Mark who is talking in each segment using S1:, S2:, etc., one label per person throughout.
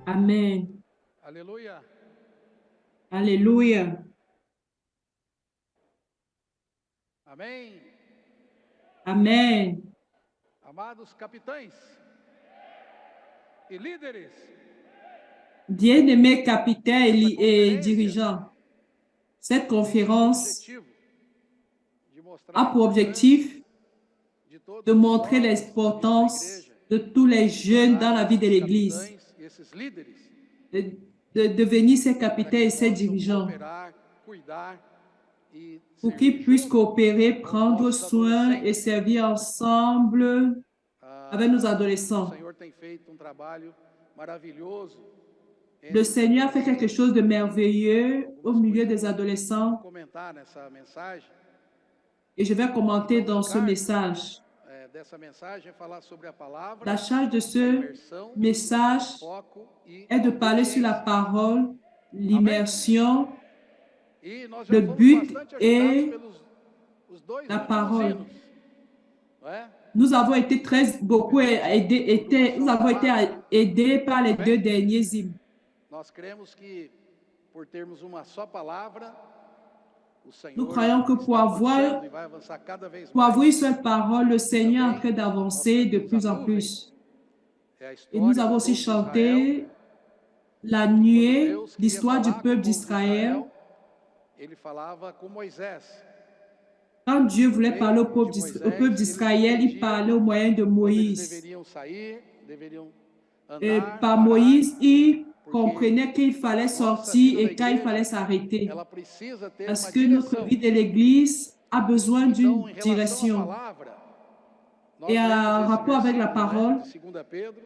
S1: Amen.
S2: Aleluia.
S1: Alléluia.
S2: Amém.
S1: Amen.
S2: Amados capitães e líderes,
S1: Bien-aimés capitaines
S2: essa
S1: et
S2: conferência
S1: dirigeants, cette
S2: tem como
S1: conférence
S2: objetivo de mostrar
S1: a
S2: a
S1: pour
S2: importância
S1: objectif
S2: de
S1: de
S2: todos os
S1: montrer
S2: jovens na vida da
S1: l'importance
S2: igreja
S1: de tous les
S2: se
S1: jeunes dans
S2: tornarem
S1: la vie de
S2: esses
S1: l'Église,
S2: capitães e esses líderes,
S1: de devenir ses
S2: para
S1: capitaines
S2: que
S1: et ses
S2: possam
S1: dirigeants,
S2: cooperar, cuidar e
S1: pour
S2: servir
S1: qu'ils puissent
S2: junto
S1: coopérer,
S2: com os
S1: prendre
S2: nossos
S1: soin et
S2: adolescentes.
S1: servir ensemble avec nos
S2: O
S1: adolescents.
S2: Senhor tem feito um trabalho maravilhoso
S1: Le
S2: entre os
S1: Seigneur fait quelque
S2: adolescentes.
S1: chose de merveilleux au
S2: Algumas
S1: milieu
S2: coisas
S1: des
S2: eu vou
S1: adolescents
S2: comentar nessa mensagem.
S1: et je vais
S2: E
S1: commenter
S2: não
S1: dans ce
S2: encargo
S1: message.
S2: dessa mensagem é falar sobre a palavra,
S1: La charge de
S2: a
S1: ce
S2: imersão,
S1: message
S2: foco e
S1: est
S2: a
S1: de parler sur la
S2: obediência.
S1: parole,
S2: Amém?
S1: l'immersion,
S2: E nós já
S1: le
S2: fomos
S1: but
S2: bastante ajudados
S1: et
S2: pelos os dois
S1: la
S2: últimos
S1: parole.
S2: hinos, não é?
S1: Nous avons été beaucoup aidés, nous avons été aidés par les deux
S2: Amém?
S1: derniers hymnes.
S2: Nós cremos que por termos uma só palavra, o
S1: Nous
S2: Senhor
S1: croyons que
S2: está avançando e vai avançar cada vez
S1: pour avoir une
S2: mais.
S1: seule parole, le
S2: E
S1: Seigneur est en
S2: também
S1: train
S2: nós
S1: d'avancer de
S2: cantamos a
S1: plus en
S2: nuvem,
S1: plus.
S2: é a
S1: Et nous
S2: história do
S1: avons aussi
S2: povo de Israel.
S1: chanté la
S2: E quando
S1: nuée,
S2: Deus queria
S1: l'histoire du
S2: falar com o
S1: peuple
S2: povo de
S1: d'Israël.
S2: Israel, ele falava com Moisés.
S1: Quand Dieu
S2: Por
S1: voulait parler
S2: meio de
S1: au peuple
S2: Moisés, eles
S1: d'Israël, il
S2: entendiam
S1: parlait au moyen de
S2: quando eles
S1: Moïse.
S2: deveriam sair, deveriam
S1: Et
S2: andar,
S1: par
S2: parar,
S1: Moïse, il
S2: porque
S1: comprenait qu'il fallait
S2: a nossa
S1: sortir
S2: vida na
S1: et quand il fallait
S2: igreja,
S1: s'arrêter.
S2: ela precisa ter
S1: Parce
S2: uma
S1: que notre
S2: direção.
S1: vie de l'Église a besoin
S2: Então,
S1: d'une
S2: em relação à
S1: direction.
S2: palavra,
S1: Et
S2: nós lemos
S1: en
S2: esse
S1: rapport avec la
S2: versículo, né,
S1: parole,
S2: de 2 Pedro.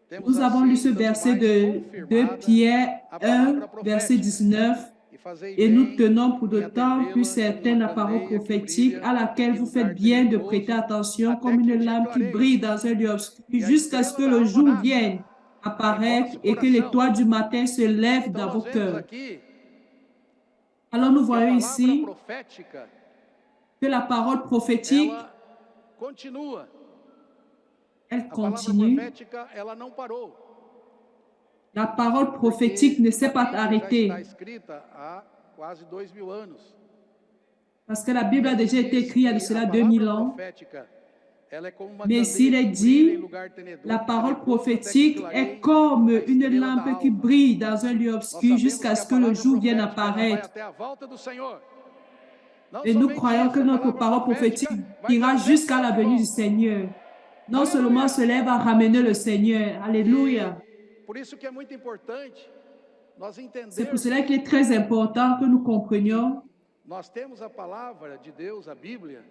S2: Temos
S1: nous avons lu ce
S2: assim, tanto
S1: verset
S2: mais
S1: de
S2: confirmada
S1: Pierre
S2: a
S1: 1,
S2: palavra
S1: verset
S2: profética.
S1: 19.
S2: E fazei
S1: Et nous
S2: bem
S1: tenons pour
S2: em
S1: de temps plus
S2: atendê-la como
S1: certaine
S2: uma
S1: la parole
S2: candeia que
S1: prophétique
S2: brilha
S1: à laquelle
S2: em
S1: vous
S2: lugar
S1: faites bien de prêter
S2: tenebroso,
S1: attention
S2: até
S1: comme
S2: que
S1: une
S2: o dia
S1: lampe qui
S2: clareie
S1: brille dans un lieu obscur
S2: e a
S1: jusqu'à ce
S2: estrela
S1: que
S2: da
S1: le
S2: alva
S1: jour
S2: nasça
S1: vienne
S2: em
S1: apparaître
S2: vosso
S1: et que
S2: coração.
S1: l'étoile du matin se lève
S2: Então
S1: dans
S2: nós
S1: vos
S2: vemos
S1: cœurs.
S2: aqui
S1: Alors nous
S2: que a
S1: voyons
S2: palavra
S1: ici
S2: profética,
S1: que la parole prophétique,
S2: ela continua.
S1: elle
S2: A palavra
S1: continue.
S2: profética, ela não parou,
S1: La parole prophétique
S2: porque
S1: ne
S2: a
S1: s'est pas
S2: Bíblia já está
S1: arrêtée
S2: escrita há quase 2000 anos.
S1: parce que la
S2: E
S1: Bible a
S2: aqui
S1: déjà été
S2: diz
S1: écrite il y a de
S2: que a
S1: cela
S2: palavra
S1: 2000 ans.
S2: profética, ela é como uma
S1: Mais
S2: candeia
S1: s'il est
S2: que brilha em
S1: dit,
S2: lugar
S1: la parole
S2: tenebroso até que
S1: prophétique est
S2: clareie
S1: comme
S2: a
S1: une
S2: estrela da
S1: lampe qui
S2: alva.
S1: brille dans un lieu
S2: Nós
S1: obscur
S2: sabemos
S1: jusqu'à
S2: que a
S1: ce que le
S2: palavra
S1: jour vienne
S2: profética, ela vai
S1: apparaître.
S2: até a volta do Senhor. Não
S1: Et nous
S2: somente
S1: croyons que
S2: isso, a
S1: notre
S2: palavra
S1: parole prophétique
S2: profética vai
S1: ira
S2: trazer o
S1: jusqu'à
S2: Senhor
S1: la
S2: de
S1: venue du
S2: volta.
S1: Seigneur. Non seulement
S2: Aleluia!
S1: cela va ramener le Seigneur.
S2: E
S1: Alléluia.
S2: por isso que é muito importante nós
S1: C'est pour
S2: entendermos
S1: cela qu'il est très important que nous comprenions
S2: nós temos a palavra de Deus, a Bíblia,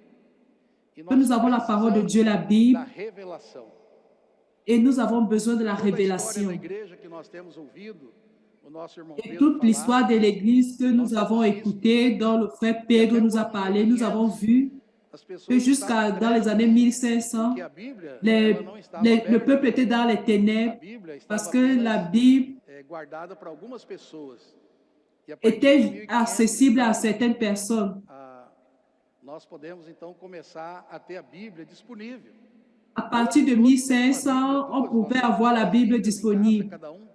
S2: e
S1: que
S2: nós
S1: nous avons la parole de Dieu,
S2: precisamos
S1: la
S2: da
S1: Bible,
S2: revelação.
S1: et nous avons besoin de la
S2: Toda a história da
S1: révélation.
S2: igreja que nós temos ouvido, o nosso irmão
S1: Et
S2: Pedro
S1: toute
S2: falar,
S1: l'histoire de l'Église que nous
S2: nós
S1: avons
S2: temos visto.
S1: écoutée, dont le frère
S2: E
S1: Pedro
S2: até
S1: nous a
S2: quando
S1: parlé, nous avons
S2: 1500,
S1: vu
S2: as
S1: que
S2: pessoas estavam em
S1: jusqu'à dans les années
S2: trevas,
S1: 1500,
S2: porque a Bíblia ela não estava
S1: le
S2: aberta.
S1: peuple était dans les
S2: A
S1: ténèbres
S2: Bíblia
S1: parce
S2: estava
S1: que la
S2: apenas
S1: Bible
S2: guardada para algumas pessoas. E a partir de
S1: était
S2: 1500,
S1: accessible à
S2: então,
S1: certaines personnes.
S2: nós podemos então começar a ter a Bíblia disponível.
S1: À partir de
S2: Hoje todos têm uma Bíblia,
S1: 1500, on
S2: duas, nós
S1: pouvait
S2: temos
S1: avoir la
S2: duas
S1: Bible
S2: Bíblias em casa,
S1: disponible.
S2: cada um.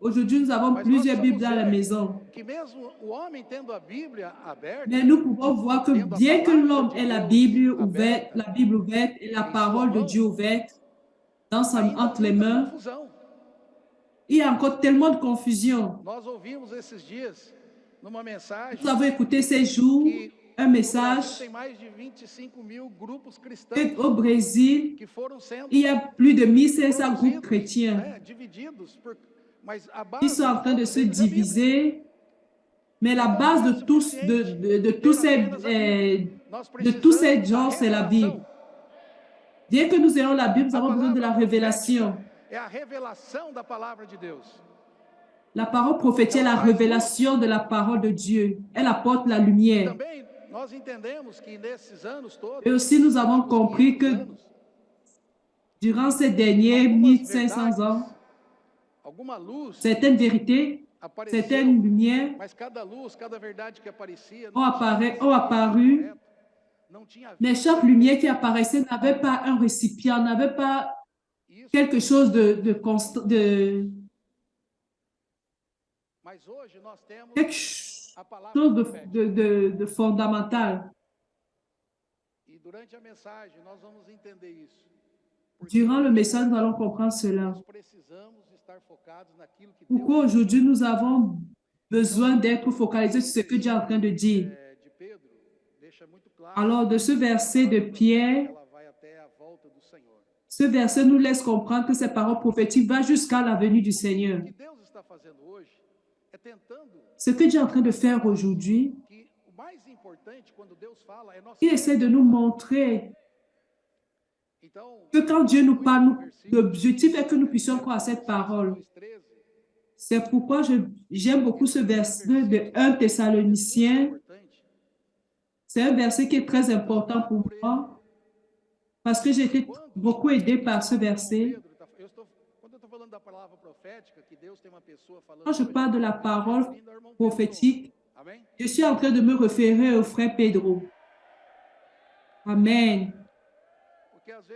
S1: Aujourd'hui, nous avons
S2: Mas nós
S1: plusieurs Bibles
S2: precisamos
S1: dans la
S2: ver
S1: maison.
S2: que mesmo o homem tendo a Bíblia aberta,
S1: Mais nous pouvons voir que
S2: tendo a
S1: bien que
S2: palavra
S1: l'homme
S2: de
S1: ait
S2: Deus
S1: la
S2: aberta
S1: Bible ouverte et la
S2: em sua
S1: parole de Dieu
S2: mão,
S1: ouverte
S2: ainda há
S1: entre les
S2: muita
S1: mains,
S2: confusão.
S1: il y a encore tellement de confusion.
S2: Nós ouvimos esses dias numa mensagem
S1: Nous avons écouté ces jours
S2: que
S1: un
S2: no Brasil
S1: message
S2: tem mais de 25.000 grupos cristãos
S1: et au Brésil,
S2: que foram sendo
S1: il y a plus de 1500 groupes
S2: produzidos,
S1: chrétiens
S2: divididos, mas a
S1: qui
S2: base
S1: sont en
S2: de
S1: train de
S2: todos
S1: se
S2: eles é a Bíblia.
S1: diviser. Mais la
S2: Então
S1: base
S2: não é
S1: de tous,
S2: suficiente ter apenas a Bíblia. Nós
S1: de tous ces
S2: precisamos da
S1: gens, c'est la Bible.
S2: revelação.
S1: Bien que nous ayons la Bible, nous
S2: A
S1: avons besoin de la
S2: palavra profética
S1: révélation.
S2: é a revelação da palavra de Deus.
S1: La parole prophétique est la révélation de la parole de Dieu. Elle apporte la lumière.
S2: Também nós entendemos que nesses anos todos,
S1: Et aussi, nous avons
S2: últimos
S1: compris
S2: 500
S1: que
S2: anos,
S1: durant ces derniers
S2: algumas
S1: 1500 ans,
S2: alguma luz
S1: certaines vérités,
S2: apareceu,
S1: certaines lumières
S2: mas cada luz, cada verdade que aparecia
S1: ont
S2: não tinha
S1: apparu,
S2: correto, não tinha
S1: mais chaque lumière qui apparaissait n'avait pas un récipient, n'avait pas
S2: isso
S1: quelque chose de constant,
S2: Mas hoje nós temos
S1: quelque
S2: a palavra
S1: chose
S2: profética.
S1: de fondamental.
S2: E durante a mensagem nós vamos entender isso. Porque
S1: Durant le
S2: hoje
S1: message, nous allons comprendre cela.
S2: nós precisamos estar focados naquilo que
S1: Pourquoi
S2: Deus
S1: aujourd'hui nous avons besoin d'être focalisés sur ce que Dieu est en train de dire.
S2: de Pedro deixa muito claro.
S1: Alors, de ce verset de Pierre,
S2: Ela vai até a volta do Senhor.
S1: ce verset nous laisse comprendre que ces paroles prophétiques vont jusqu'à la venue du Seigneur.
S2: O que Deus está fazendo hoje é tentando
S1: Ce que Dieu est en train de faire aujourd'hui,
S2: que o mais importante quando Deus fala é nós.
S1: il essaie de nous montrer
S2: Então,
S1: que quand Dieu nous parle, l'objectif est que nous puissions croire à cette parole.
S2: 2:13,
S1: C'est pourquoi j'aime beaucoup ce verset de 1 Thessaloniciens.
S2: importante.
S1: C'est un verset qui est très important pour moi parce que j'ai été beaucoup aidé par ce verset.
S2: Quando eu estou falando da palavra profética, que Deus tem uma pessoa falando.
S1: Quand je parle de la parole prophétique,
S2: Amém?
S1: je suis en train de me référer au frère Pedro. Amen.
S2: Porque às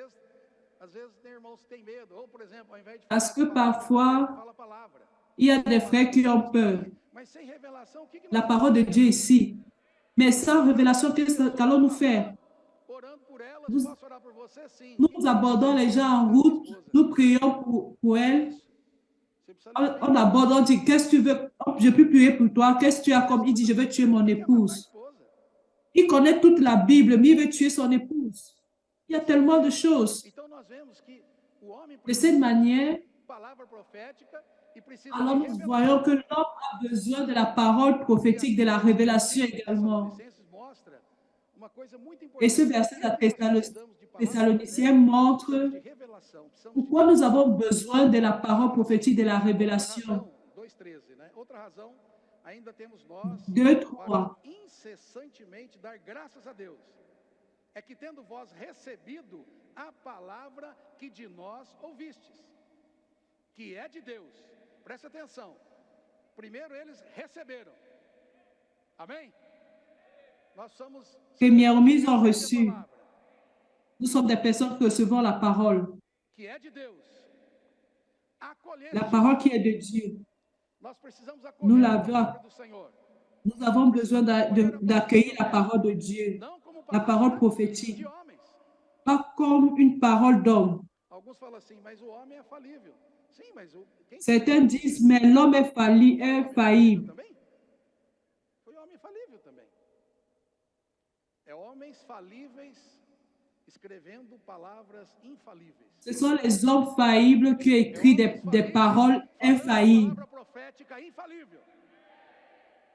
S2: vezes tem irmãos que têm medo, ou por exemplo, ao invés de
S1: Parce que
S2: falar a palavra,
S1: parfois,
S2: fala a palavra.
S1: il y a des frères qui ont peur.
S2: Mas sem revelação, o que
S1: La
S2: nós
S1: parole de Dieu ici. Mais sans révélation, qu'allons-nous faire?
S2: orando por elas,
S1: Nous-
S2: posso orar por você sim.
S1: Nous abordons les gens en route, nous prions pour elles.
S2: Você precisa
S1: On aborde, on dit, qu'est-ce que tu veux? Je peux prier pour toi. Qu'est-ce que tu as comme? Il dit, je veux tuer mon
S2: matar a
S1: épouse.
S2: esposa.
S1: Il connaît toute la Bible, mais il veut tuer son épouse. Il y a tellement de choses.
S2: Então nós vemos que o homem
S1: De
S2: precisa
S1: cette manière,
S2: de palavra profética e precisa
S1: alors
S2: de
S1: nous
S2: revelação.
S1: voyons que l'homme a besoin de la parole prophétique, de la révélation également.
S2: Tessalonicenses mostra uma coisa muito
S1: Et ce
S2: importante.
S1: verset de la
S2: Nós precisamos de palavra
S1: Thessaloniciens
S2: profética,
S1: montre
S2: precisamos de revelação, precisamos de
S1: pourquoi nous avons besoin de la parole prophétique, de la révélation.
S2: 2:13, né? Outra razão, ainda temos nós
S1: 2,
S2: para
S1: 3.
S2: incessantemente dar graças a Deus. É que tendo vós recebido a palavra que de nós ouvistes, que é de Deus. Presta atenção. Primeiro eles receberam. Amém? Nós somos
S1: Premièrement, ils ont
S2: recebem a
S1: reçu.
S2: palavra,
S1: Nous sommes des personnes qui recevons la parole.
S2: que é de Deus. Acolher
S1: La
S2: isso.
S1: parole qui est de Dieu.
S2: Nós precisamos
S1: Nous
S2: acolher a
S1: l'avons.
S2: palavra do Senhor.
S1: Nous avons besoin d'accueillir la parole de Dieu,
S2: Não como
S1: la parole prophétique,
S2: de homens.
S1: pas comme une parole d'homme.
S2: Alguns falam assim, mas o homem é falível. Sim, mas quem
S1: Certains disent, mais l'homme est faillible.
S2: também? Foi homem falível também. É homens falíveis escrevendo palavras infalíveis.
S1: Ce sont les hommes faillibles qui écrivent des paroles infaillibles.
S2: Palavra profética infalível.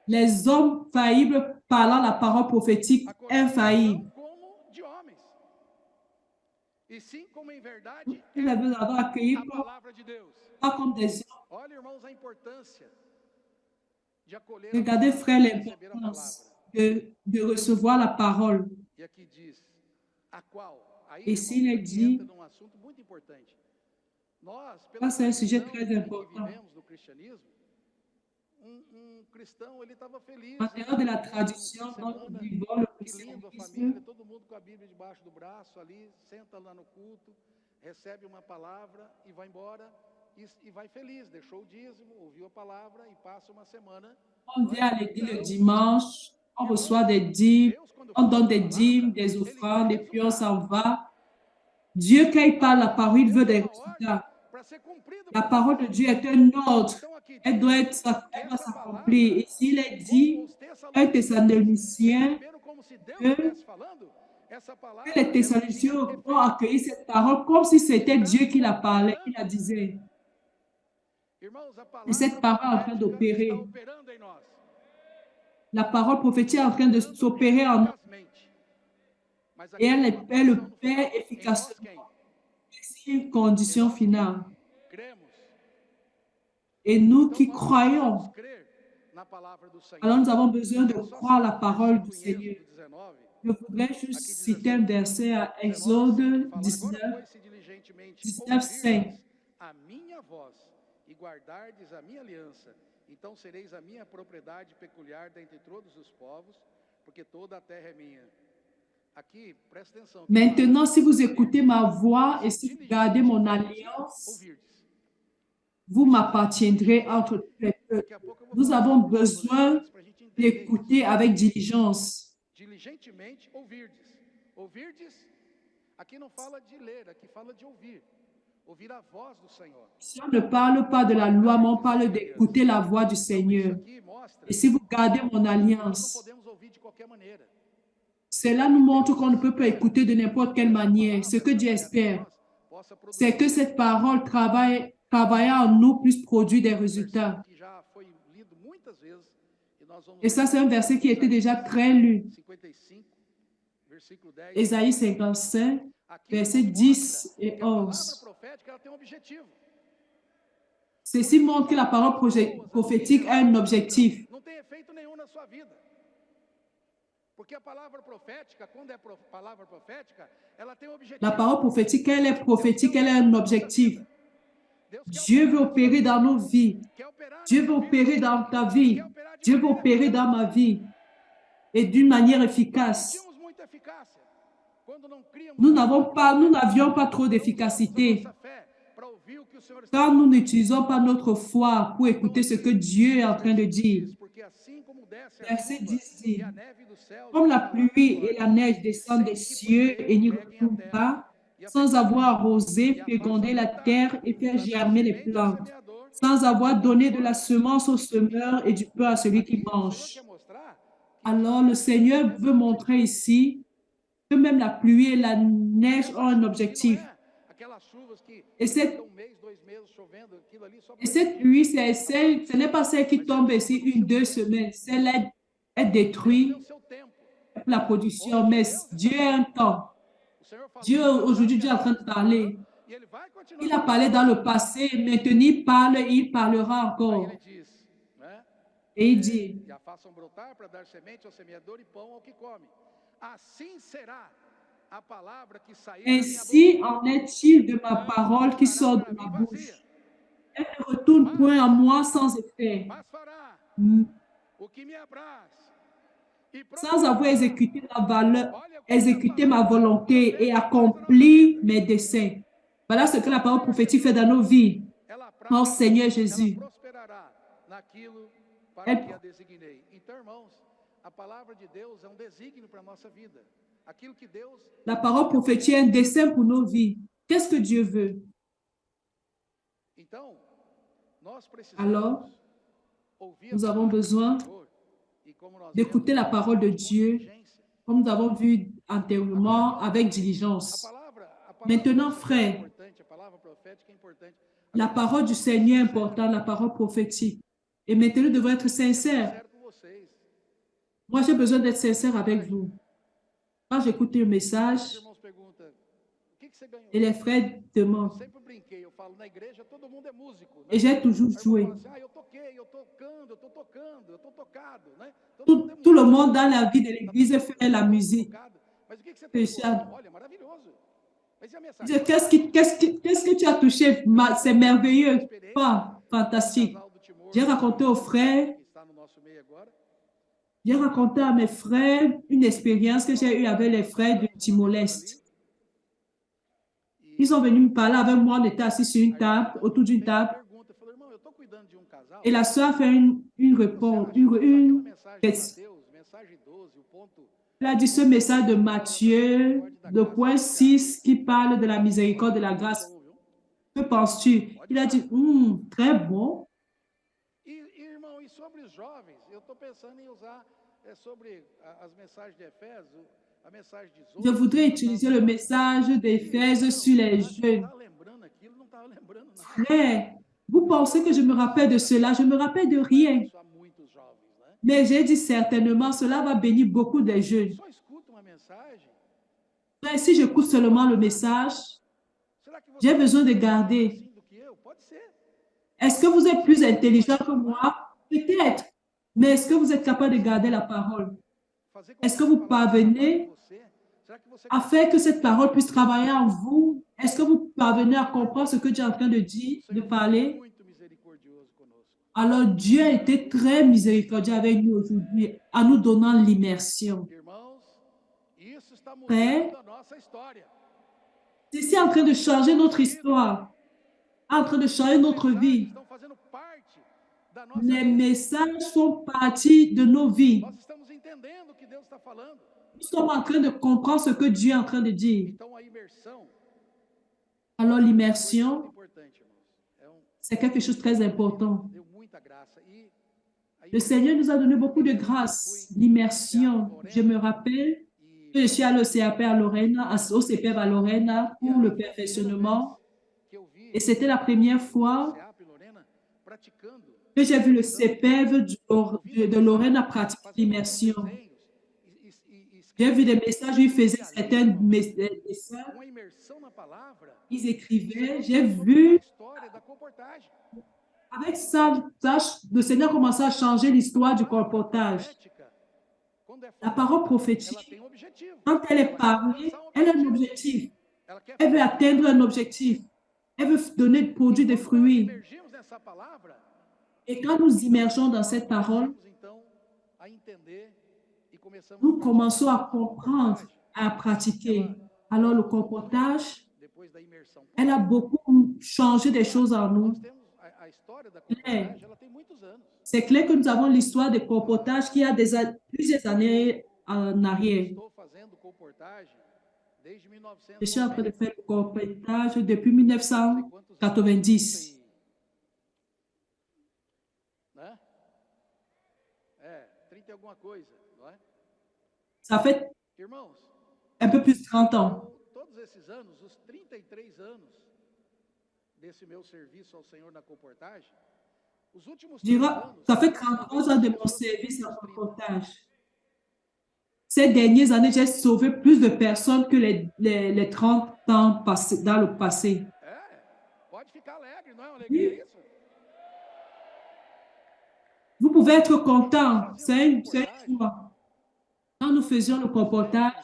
S1: Les hommes faillibles parlant la parole prophétique infaillible.
S2: Não como de homens. E sim como em verdade
S1: Nous avons accueilli
S2: a palavra de Deus.
S1: pas comme des hommes.
S2: Olha, irmãos, a importância de acolher
S1: Regardez, frère,
S2: de receber a
S1: l'importance
S2: palavra.
S1: de recevoir la parole.
S2: E aqui diz, a qual? Aí,
S1: E
S2: irmãos,
S1: s'il est
S2: aqui
S1: dit-
S2: entra num assunto muito importante. Nós,
S1: Ça, c'est un sujet
S2: tradição
S1: très
S2: que
S1: important.
S2: vivemos no cristianismo, cristão, ele estava feliz.
S1: En dehors de la tradition,
S2: Essa
S1: dont
S2: semana,
S1: nous vivons le
S2: que lindo, a
S1: christianisme,
S2: família, todo mundo com a Bíblia debaixo do braço ali, senta lá no culto, recebe uma palavra e vai embora e vai feliz, deixou o dízimo, ouviu a palavra e passa uma semana.
S1: on vient à l'église le dimanche, on reçoit des dîmes,
S2: Deus, quando
S1: on
S2: fala
S1: donne
S2: a
S1: des
S2: palavra,
S1: dîmes, des
S2: ele
S1: offrandes,
S2: quer
S1: et puis on
S2: resultado.
S1: s'en va. Dieu, quand il parle la parole, il veut des résultats.
S2: Para ser cumprido.
S1: La parole de Dieu est un ordre.
S2: Então aqui,
S1: Elle doit s'accomplir. Et s'il est dit, un Thessalonicien,
S2: primeiro como se Deus
S1: que
S2: estivesse falando, essa palavra
S1: les Thessaloniciens ont accueilli cette parole comme si c'était Dieu qui la parlait, qui la disait.
S2: irmãos, a palavra
S1: Et cette parole est en train d'opérer.
S2: está operando em nós.
S1: La parole prophétique est en train de s'opérer en nous.
S2: Eficazmente. Mas
S1: Et elle
S2: aqui
S1: le
S2: no
S1: fait
S2: final, em nós
S1: efficacement.
S2: quem?
S1: C'est une condition finale.
S2: Cremos.
S1: Et nous
S2: Então,
S1: qui
S2: nós
S1: croyons,
S2: precisamos crer na palavra do Senhor.
S1: alors nous avons besoin de
S2: Eu só
S1: croire la
S2: cito
S1: parole du
S2: versículo em
S1: Seigneur.
S2: Êxodo 19,
S1: Je voudrais juste
S2: Aqui diz
S1: citer un
S2: assim,
S1: verset à
S2: 19,
S1: Exode
S2: que fala,
S1: 19.
S2: agora, pois, se diligentemente
S1: 19, 5.
S2: ouvirdes a minha voz e guardardes a minha aliança, então sereis a minha propriedade peculiar dentre todos os povos, porque toda a terra é minha. Aqui, presta atenção.
S1: Maintenant, si vous écoutez ma voix et si vous gardez mon alliance,
S2: ouvirdes.
S1: vous m'appartiendrez entre tous les peuples.
S2: Daqui a pouco eu vou
S1: Nous
S2: falar
S1: avons
S2: sobre isso,
S1: besoin
S2: para a gente entender
S1: d'écouter
S2: isso.
S1: avec diligence.
S2: Diligentemente ouvirdes. Ouvirdes, aqui não fala de ler, aqui fala de ouvir. Ouvir a voz do Senhor.
S1: Si on ne parle pas de la loi, mais on parle d'écouter la voix du
S2: Então, isso
S1: Seigneur.
S2: aqui mostra
S1: Et si vous gardez mon
S2: que nós não
S1: alliance,
S2: podemos ouvir de qualquer maneira.
S1: cela nous montre qu'on ne peut pas écouter de n'importe quelle manière. Ce que Dieu espère,
S2: Possa
S1: c'est que
S2: produzir
S1: cette parole travaille en nous puisse produire des résultats.
S2: que já foi lido muitas vezes e nós vamos
S1: Et ça, c'est un verset qui était déjà très lu.
S2: 55, versículo 10.
S1: Ésaïe 55,
S2: Aqui
S1: versets
S2: nos
S1: 10
S2: mostra
S1: et
S2: que a palavra
S1: 11.
S2: profética ela tem um objetivo.
S1: Ceci montre que la parole prophétique a un objectif.
S2: Não tem efeito nenhum na sua vida. Porque a palavra profética, quando é palavra profética, ela tem um objetivo.
S1: La parole prophétique, elle est prophétique, elle a un objectif.
S2: Deus
S1: Dieu veut opérer dans nos vies.
S2: quer operar na
S1: Dieu veut
S2: sua vida.
S1: opérer dans ta vie.
S2: Quer operar de
S1: Dieu veut
S2: maneira
S1: opérer dans ma vie. Et d'une manière efficace.
S2: tínhamos muita eficácia quando não criamos
S1: Nous n'avions pas trop d'efficacité
S2: nossa fé para ouvir o que o Senhor está
S1: quand nous n'utilisons pas notre foi pour écouter ce que Dieu est en train de dire.
S2: dizendo. Porque assim como desce a
S1: Verset
S2: chuva
S1: 10 dit,
S2: e a neve do céu,
S1: comme la pluie et la neige descendent des cieux et n'y retournent pas, sans avoir arrosé, fécondé la terre et faire germer les plantes, sans avoir donné de la semence au semeur et du pain à celui qui mange.
S2: quer mostrar
S1: Alors le Seigneur veut montrer ici que même la pluie et la neige ont un objectif.
S2: aquelas chuvas que
S1: Et cette,
S2: ficam um mês, 2 meses chovendo, aquilo ali só
S1: et cette pluie, ce n'est pas celle qui tombe ici 1, 2 semaines. Celle-là est détruite
S2: o seu tempo.
S1: pour la production, mais Dieu a un temps.
S2: O Senhor falou
S1: Dieu, aujourd'hui, Dieu est en train de parler.
S2: e ele vai continuar.
S1: Il a parlé dans le passé, maintenant il parle et il parlera encore.
S2: Ele diz, né?
S1: Et il dit,
S2: E a façam brotar para dar semente ao semeador e pão ao que come. Assim será a palavra que sair da minha
S1: ainsi
S2: boca.
S1: en est-il de ma parole qui sort de ma bouche. Elle ne retourne point à moi sans effet,
S2: Mas fará o que me apraz. E
S1: sans avoir exécuté exécuté ma volonté et accompli mes desseins. Voilà ce que la parole prophétique fait dans nos vies.
S2: ela
S1: Oh Seigneur
S2: ela
S1: Jésus.
S2: prosperará naquilo para
S1: É-
S2: que a designei. Então, irmãos, a palavra de Deus é um desígnio para a nossa vida. Aquilo que Deus
S1: La parole prophétique est un dessein pour nos vies. Qu'est-ce que Dieu veut?
S2: Então, nós precisamos
S1: Alors,
S2: ouvir
S1: nous
S2: a
S1: avons
S2: palavra do
S1: besoin
S2: Senhor, e como nós
S1: d'écouter
S2: vemos,
S1: la parole de
S2: com
S1: Dieu,
S2: diligência.
S1: comme nous avons vu antérieurement, avec
S2: A
S1: diligence.
S2: palavra
S1: Maintenant,
S2: do Senhor é
S1: frère,
S2: importante, a palavra profética é importante.
S1: la parole du Seigneur est importante, la parole prophétique. Et maintenant, nous devons être sincères.
S2: Sincero com vocês.
S1: Moi, j'ai besoin d'être sincère avec vous. Quand j'écoute un
S2: Os
S1: message
S2: irmãos perguntam, o que você ganhou?
S1: et les frères
S2: Eu
S1: demandent,
S2: sempre brinquei, eu falo, na igreja todo mundo é músico. Né?
S1: et j'ai toujours
S2: Aí o irmão
S1: joué.
S2: fala assim, eu toquei, eu tô tocando, eu tô tocando, eu tô tocado. Né? Todo mundo é
S1: Tout le
S2: músico.
S1: monde dans la vie de l'église fait la musique.
S2: Tocado. Mas o que você
S1: Fechado.
S2: tocou? Olha, maravilhoso. Mas e a
S1: Je
S2: mensagem?
S1: dis, qu'est-ce que tu as touché? C'est merveilleux. Pas fantastique.
S2: Casal do Timor,
S1: J'ai raconté aux frères,
S2: que está no nosso meio agora,
S1: j'ai raconté à mes frères une expérience que j'ai eue avec les frères du Timor-Leste. Ils sont venus me parler avec moi, on était assis sur une table, autour d'une table,
S2: pergunta, falou, irmão, eu tô cuidando de casal.
S1: et la soeur fait une réponse,
S2: Aquela mensagem de
S1: question.
S2: Mateus, mensagem 12, o ponto
S1: Elle a dit ce message de Matthieu, le point 6, qui parle de la miséricorde, de la grâce.
S2: bom, viu?
S1: Que penses-tu? Il a dit, très bon.
S2: Irmão, e sobre os jovens, eu estou pensando em usar sobre as mensagens de Efésios, a mensagem 18.
S1: Je voudrais utiliser le message d'Éphèse sur les jeunes.
S2: Não estava lembrando aquilo, não estava lembrando nada.
S1: Frère, vous pensez que je me rappelle de cela? Je me rappelle de rien.
S2: Só muitos jovens, né?
S1: Mais j'ai dit certainement, cela va bénir beaucoup des jeunes.
S2: Só escuta uma mensagem.
S1: Frère, si j'écoute seulement le message,
S2: Será que você
S1: j'ai besoin de
S2: é
S1: garder.
S2: assim do que eu? Pode ser.
S1: Est-ce que vous êtes plus intelligent que moi? Peut-être. Mais est-ce que vous êtes capable de garder la parole?
S2: Fazer com
S1: Est-ce que
S2: essa
S1: vous
S2: palavra
S1: parvenez
S2: trabalhe em você. Será que você
S1: à faire que cette parole puisse travailler en vous? Est-ce que vous parvenez à comprendre ce que Dieu est en train de dire, de parler?
S2: muito misericordioso conosco.
S1: Alors Dieu a été très miséricordieux avec nous aujourd'hui en nous donnant l'immersion.
S2: Irmãos, isso está
S1: Frère,
S2: mudando a nossa história.
S1: ceci est en train de changer notre histoire. en train de changer notre vie.
S2: Estão fazendo parte da nossa
S1: Les
S2: vida.
S1: messages font partie de nos vies.
S2: Nós estamos entendendo o que Deus está falando.
S1: Nous sommes en train de comprendre ce que Dieu est en train de dire.
S2: Então a imersão
S1: Alors
S2: é muito
S1: l'immersion,
S2: importante, irmãos.
S1: c'est quelque chose de très important.
S2: Deu muita graça. E a
S1: Le Seigneur nous a donné beaucoup de grâce. L'immersion, je me rappelle que je suis allée au CAP à Lorena, au CPEB à Lorena pour le perfectionnement.
S2: que eu vi
S1: Et c'était la première fois
S2: CEAP Lorena praticando,
S1: que j'ai vu le CPEB de Lorena pratiquer l'immersion. J'ai vu des messages où ils faisaient certains dessins,
S2: uma imersão na palavra,
S1: ils écrivaient.
S2: você
S1: J'ai
S2: começou a
S1: vu,
S2: mudar a história da comportagem.
S1: avec ça, le Seigneur commençait à changer l'histoire du colportage.
S2: Profética, quando é
S1: La
S2: falada,
S1: parole
S2: ela
S1: prophétique,
S2: tem um objetivo.
S1: quand elle est
S2: Ela quer
S1: parlée,
S2: alcançar um
S1: elle a un
S2: objetivo.
S1: objectif.
S2: Ela quer
S1: Elle veut atteindre un objectif. Elle veut donner, produire des
S2: Quando nós
S1: fruits.
S2: emergimos nessa palavra,
S1: Et quand nous immergeons dans cette parole,
S2: começamos então a entender e começamos
S1: nous
S2: a
S1: commençons à
S2: praticar.
S1: comprendre, à pratiquer. Alors, le colportage,
S2: Depois da imersão,
S1: elle a beaucoup changé des choses en nous.
S2: nós temos a história da comportagem, ela tem muitos anos.
S1: C'est clair que nous avons l'histoire des colportages qui a plusieurs années en arrière.
S2: Estou fazendo comportagem desde
S1: Je suis en train de
S2: 1990.
S1: faire le colportage depuis 1990.
S2: Né? 30 e alguma coisa, não é?
S1: Ça fait
S2: Irmãos,
S1: un peu plus de 30 ans.
S2: todos esses anos, os 33 anos desse meu serviço ao Senhor na comportagem, os últimos 30 anos,
S1: Ça fait 33 ans de mon service en colportage. Ces dernières années, j'ai sauvé plus de personnes que les 30 ans passés, dans le passé.
S2: pode ficar alegre, não é uma alegria isso?
S1: Vous pouvez être content, c'est une joie. Quand nous faisions le colportage,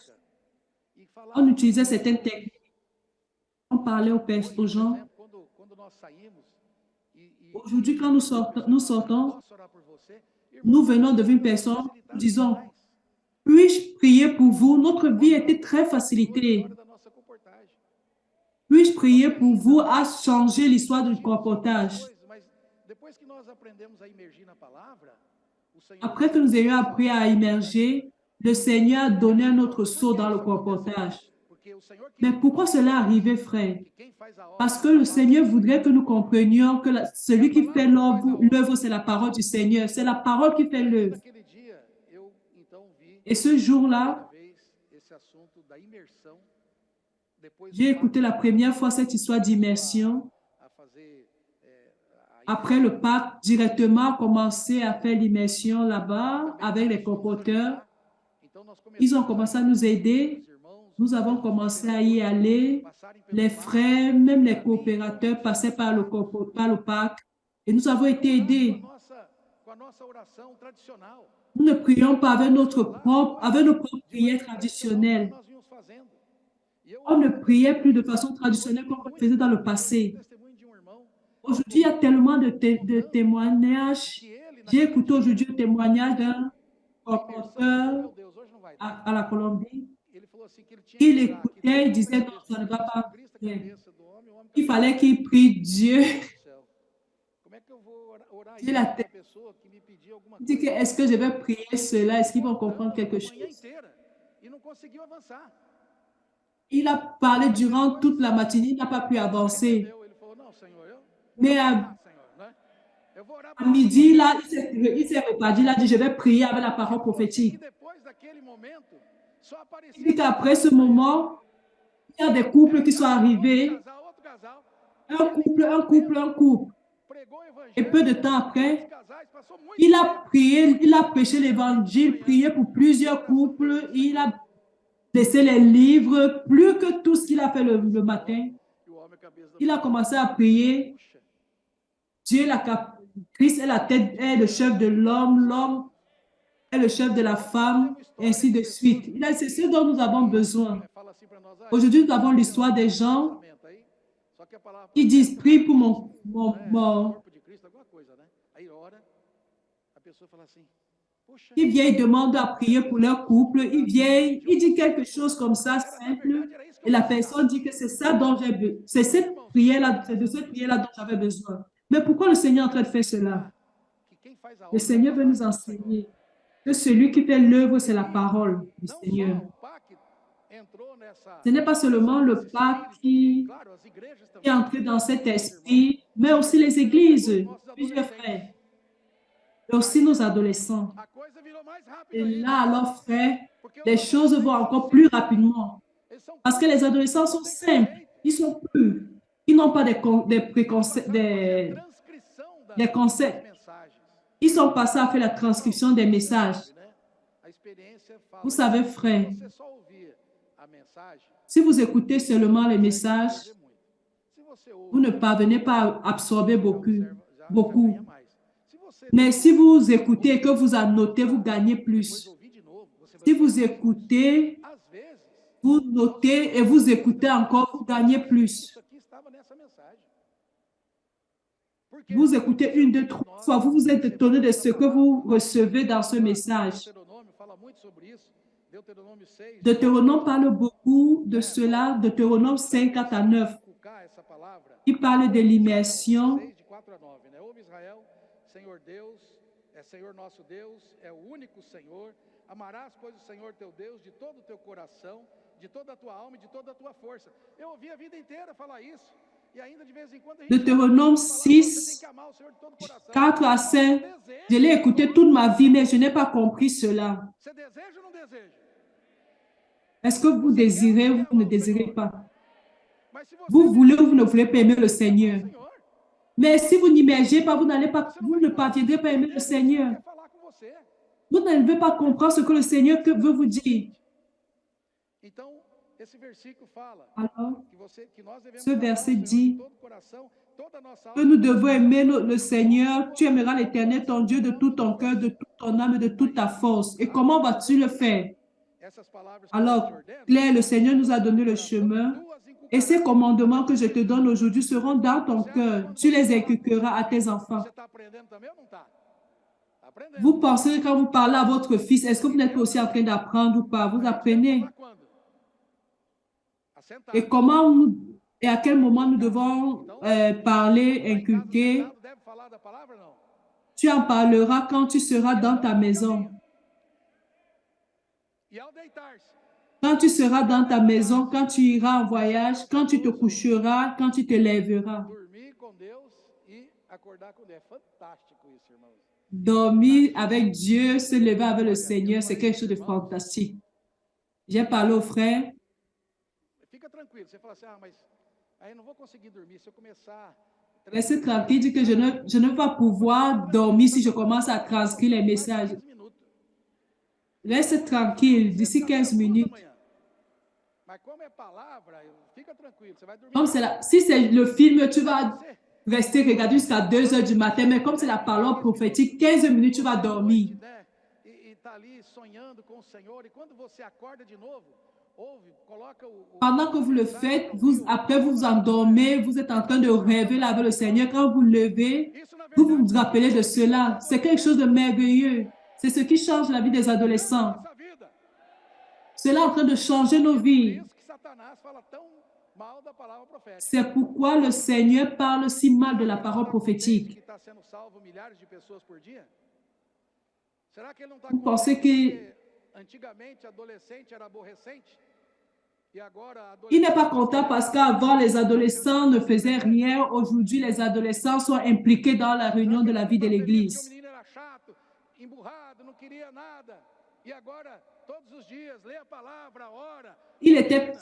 S2: E
S1: on utilisait certaines techniques. On parlait aux gens.
S2: quando nós saímos
S1: Aujourd'hui, quand nous sortons,
S2: posso orar por você,
S1: nous venons de une personne, nous disons, puis-je prier pour vous? Notre vie était très facilitée.
S2: da nossa comportagem.
S1: Puis-je prier pour vous à changer l'histoire du colportage?
S2: Mas depois que nós aprendemos a imergir na palavra, o Senhor
S1: Après que nous ayons appris à immerger, le Seigneur a donné un autre saut dans le colportage.
S2: porque o Senhor
S1: Mais pourquoi cela arrivait, frère?
S2: que quem faz a obra
S1: Parce que le Seigneur voudrait que nous comprenions que celui qui fait l'œuvre, c'est la parole du Seigneur. C'est la parole qui fait l'œuvre.
S2: naquele dia, eu então vi
S1: Et ce jour-là,
S2: uma vez esse assunto da imersão, depois
S1: j'ai écouté la première fois cette histoire d'immersion.
S2: a fazer
S1: Après le pacte, directement commencé à faire l'immersion là-bas avec les colporteurs.
S2: então nós
S1: Ils ont commencé à nous aider. Nous avons commencé à y aller. Les frères, même les coopérateurs passaient par le pacte et nous avons été aidés.
S2: com a nossa oração tradicional.
S1: Nous ne prions pas avec nos propres prières traditionnelles.
S2: Nós vínhamos fazendo. E eu
S1: On ne priait plus de façon traditionnelle comme on le faisait dans le passé.
S2: testemunho de irmão
S1: Aujourd'hui, il y a tellement de témoignages.
S2: que ele
S1: J'ai écouté aujourd'hui le témoignage d'un colporteur
S2: meu Deus, hoje não vai dar.
S1: à la Colombie.
S2: Ele falou assim que ele tinha
S1: Il
S2: que orar, que
S1: écoutait, il disait non, ça ne va pas
S2: Cristo a
S1: bien.
S2: cabeça do homem, o homem
S1: Il fallait qu'il prie Dieu.
S2: do céu. Como é que eu vou orar
S1: Dieu
S2: isso
S1: la
S2: para uma pessoa que me pediu alguma
S1: Il dit que est-ce que je vais prier cela? Est-ce qu'ils vont comprendre quelque
S2: a manhã
S1: chose?
S2: inteira e não conseguiu avançar?
S1: Il a parlé durant toute la matinée, il n'a pas pu avancer.
S2: Entendeu? Ele falou: "Não, Senhor,
S1: Mais
S2: Senhor, né? Eu vou orar
S1: à
S2: por
S1: midi, là, il s'est reparti, il a dit, je vais prier avec la parole
S2: E
S1: prophétique.
S2: depois daquele momento, só
S1: Il
S2: aparecia
S1: dit qu'après ce moment, il y a des couples qui sont arrivés,
S2: outro casal,
S1: un couple.
S2: pregou o
S1: Et
S2: evangelho,
S1: peu de temps après,
S2: casais, passou muito
S1: il a prié, il a prêché l'évangile, prié pour plusieurs couples, il a laissé les livres, plus que tout ce qu'il a fait le matin.
S2: e o homem cabeça da
S1: Il a commencé à prier.
S2: puxa.
S1: Dieu, Christ est la tête, est le chef de l'homme, l'homme est le chef de la femme, et ainsi de suite. C'est ce dont nous avons besoin.
S2: Fala assim para nós,
S1: Aujourd'hui, nous avons l'histoire des gens
S2: aí, só que a palavra
S1: qui disent, prie pour mon
S2: corpo de Cristo, alguma coisa, né? Aí ora, a pessoa fala assim: Puxa,
S1: Ils viennent, ils demandent à prier pour leur couple. Ils viennent, ils disent quelque chose comme ça,
S2: era, na
S1: simple.
S2: verdade, era isso que
S1: Et
S2: eu
S1: la
S2: precisava.
S1: personne dit que c'est ça dont j'ai besoin. C'est cette
S2: Irmãos,
S1: prière-là, c'est de cette prière-là dont j'avais besoin. Mais pourquoi le Seigneur est en train de faire cela?
S2: que quem faz a
S1: Le
S2: obra é a
S1: Seigneur veut nous
S2: palavra do Senhor.
S1: enseigner que celui qui fait l'œuvre, c'est la
S2: E
S1: parole du
S2: não
S1: Seigneur.
S2: só o PAC entrou
S1: Ce n'est pas seulement
S2: nesse
S1: le pape
S2: espírito, e claro, as igrejas
S1: qui est
S2: também,
S1: entré dans cet
S2: os irmãos,
S1: esprit, mais aussi les
S2: o Senhor pegou
S1: églises,
S2: os nossos
S1: plusieurs
S2: adolescentes.
S1: frères, et aussi nos adolescents.
S2: A coisa virou mais rápido
S1: Et
S2: ainda,
S1: là, alors, frère,
S2: porque os
S1: les choses vont
S2: adolescentes são
S1: encore plus
S2: simples,
S1: rapidement.
S2: eles são
S1: Parce que
S2: puros,
S1: les adolescents
S2: não
S1: sont
S2: tem
S1: simples,
S2: conceito.
S1: ils sont purs, ils n'ont pas des
S2: Eles passaram a fazer a
S1: des,
S2: transcrição
S1: des
S2: das
S1: concepts.
S2: mensagens.
S1: Ils sont passés à faire la transcription des
S2: Você
S1: messages.
S2: sabe, né? A experiência fala
S1: Vous
S2: isso.
S1: savez,
S2: Se
S1: frère,
S2: você só ouvir a mensagem,
S1: si vous écoutez seulement les
S2: consegue
S1: messages,
S2: absorver muito. Se você ouve
S1: vous ne
S2: a mensagem,
S1: parvenez pas à absorber
S2: já observa, já ganha
S1: beaucoup.
S2: mais. Se você
S1: Mais si
S2: decora,
S1: vous
S2: você
S1: écoutez et que
S2: ouve,
S1: vous annotez, vous gagnez
S2: depois
S1: plus.
S2: ouvir de novo, você vai
S1: Si
S2: ganhar
S1: vous
S2: mais.
S1: écoutez,
S2: Às vezes,
S1: vous
S2: nós
S1: notez et
S2: ouvimos
S1: vous
S2: e
S1: écoutez
S2: recebemos
S1: encore, vous gagnez
S2: que
S1: plus.
S2: isso aqui estava nessa mensagem. Porque
S1: Vous écoutez une, deux, trois fois, vous vous êtes étonné de ce que vous recevez dans ce message.
S2: Deuteronômio fala muito sobre isso. Deuteronômio 6,
S1: Deutéronome parle beaucoup de cela, Deutéronome 5, 4 à 9.
S2: inculcar essa palavra.
S1: Il parle de l'immersion.
S2: 6, de 4 a 9, né? Ouve Israel, Senhor Deus, é Senhor nosso Deus, é o único Senhor. Amarás, pois, o Senhor teu Deus de todo o teu coração, de toda a tua alma e de toda a tua força. Eu ouvi a vida inteira falar isso. E ainda de vez em quando a gente
S1: Deutéronome
S2: você tem
S1: 6,
S2: que amar o Senhor de todo o coração.
S1: 4 à 5.
S2: Deseja,
S1: Je l'ai écouté toute ma vie, mais je n'ai pas compris cela.
S2: Você deseja ou não deseja?
S1: Est-ce que vous désirez ou vous ne désirez pas?
S2: Mas se você
S1: Vous voulez ou vous ne
S2: deseja,
S1: voulez pas aimer le
S2: você ama o
S1: Seigneur?
S2: Senhor.
S1: Mais si vous n'immergez pas, vous
S2: Você
S1: vous
S2: vai
S1: ne
S2: entender
S1: parviendrez pas à aimer le
S2: o que o
S1: Seigneur.
S2: quer falar com você.
S1: Vous n'arrivez pas à comprendre ce que le Seigneur veut vous dire.
S2: Então, esse versículo fala
S1: Alors,
S2: que nós devemos
S1: ce
S2: amar o
S1: verset
S2: Senhor de
S1: dit
S2: todo o coração, toda a nossa
S1: que
S2: alma,
S1: nous
S2: toda a
S1: devons
S2: nossa
S1: aimer
S2: força.
S1: le Seigneur. Tu aimeras l'Éternel, ton Dieu, de tout ton cœur, de toute ton âme, de toute ta force. Et comment vas-tu le faire?
S2: Essas palavras que eu te
S1: Alors,
S2: ordeno,
S1: Claire, le Seigneur nous a donné le
S2: coração,
S1: chemin.
S2: tu as
S1: Et ces
S2: inculcarás.
S1: commandements que je te donne aujourd'hui seront dans ton
S2: Você acha que
S1: cœur.
S2: quando
S1: Tu
S2: você
S1: les
S2: falar com
S1: inculqueras à
S2: seu
S1: tes
S2: filho,
S1: enfants.
S2: você está aprendendo também ou não está? Está aprendendo.
S1: Vous pensez que quand vous parlez à votre fils, est-ce que vous n'êtes pas
S2: Eu
S1: aussi en train d'apprendre ou pas? Vous
S2: A gente deve
S1: apprenez.
S2: falar quando? Assentado.
S1: Et et à quel moment nous devons parler,
S2: Lá em casa,
S1: inculquer?
S2: sentado, deve falar da palavra ou não?
S1: Tu en parleras quand tu seras dans ta maison.
S2: E ao deitar-se,
S1: Quand tu seras dans ta maison, quand tu iras en voyage, quand tu te coucheras, quand tu te lèveras.
S2: dormir com Deus e acordar com Deus. É fantástico isso, irmãos.
S1: Dormir avec Dieu, se lever avec le Seigneur, c'est quelque chose de fantastique. J'ai parlé au frère.
S2: Fica tranquilo, você fala assim, mas aí eu não vou conseguir dormir se eu começar.
S1: Restez tranquille, dit que je ne vais pas pouvoir dormir si je commence à transcrire les messages.
S2: 15 minutos.
S1: Reste tranquille, d'ici 15 minutes.
S2: Mas como é palavra, fica tranquilo, você vai dormir.
S1: Comme si c'est le film, tu vas rester regarder jusqu'à 2 heures du matin, mais comme c'est la parole prophétique, 15 minutes, tu vas dormir.
S2: E tá ali sonhando com o Senhor, e quando você acorda de novo, ouve, coloca
S1: Pendant que vous le faites, après vous vous endormez, vous êtes en train de rêver là avec le Seigneur. Quand vous levez, vous vous rappelez de cela. C'est quelque chose de merveilleux. C'est ce qui change la vie des adolescents. Cela est en train de changer nos vies. C'est pourquoi le Seigneur parle si mal de la parole prophétique. Vous pensez que il n'est pas content parce qu'avant, les adolescents ne faisaient rien. Aujourd'hui, les adolescents sont impliqués dans la réunion de la vie de l'Église. Il était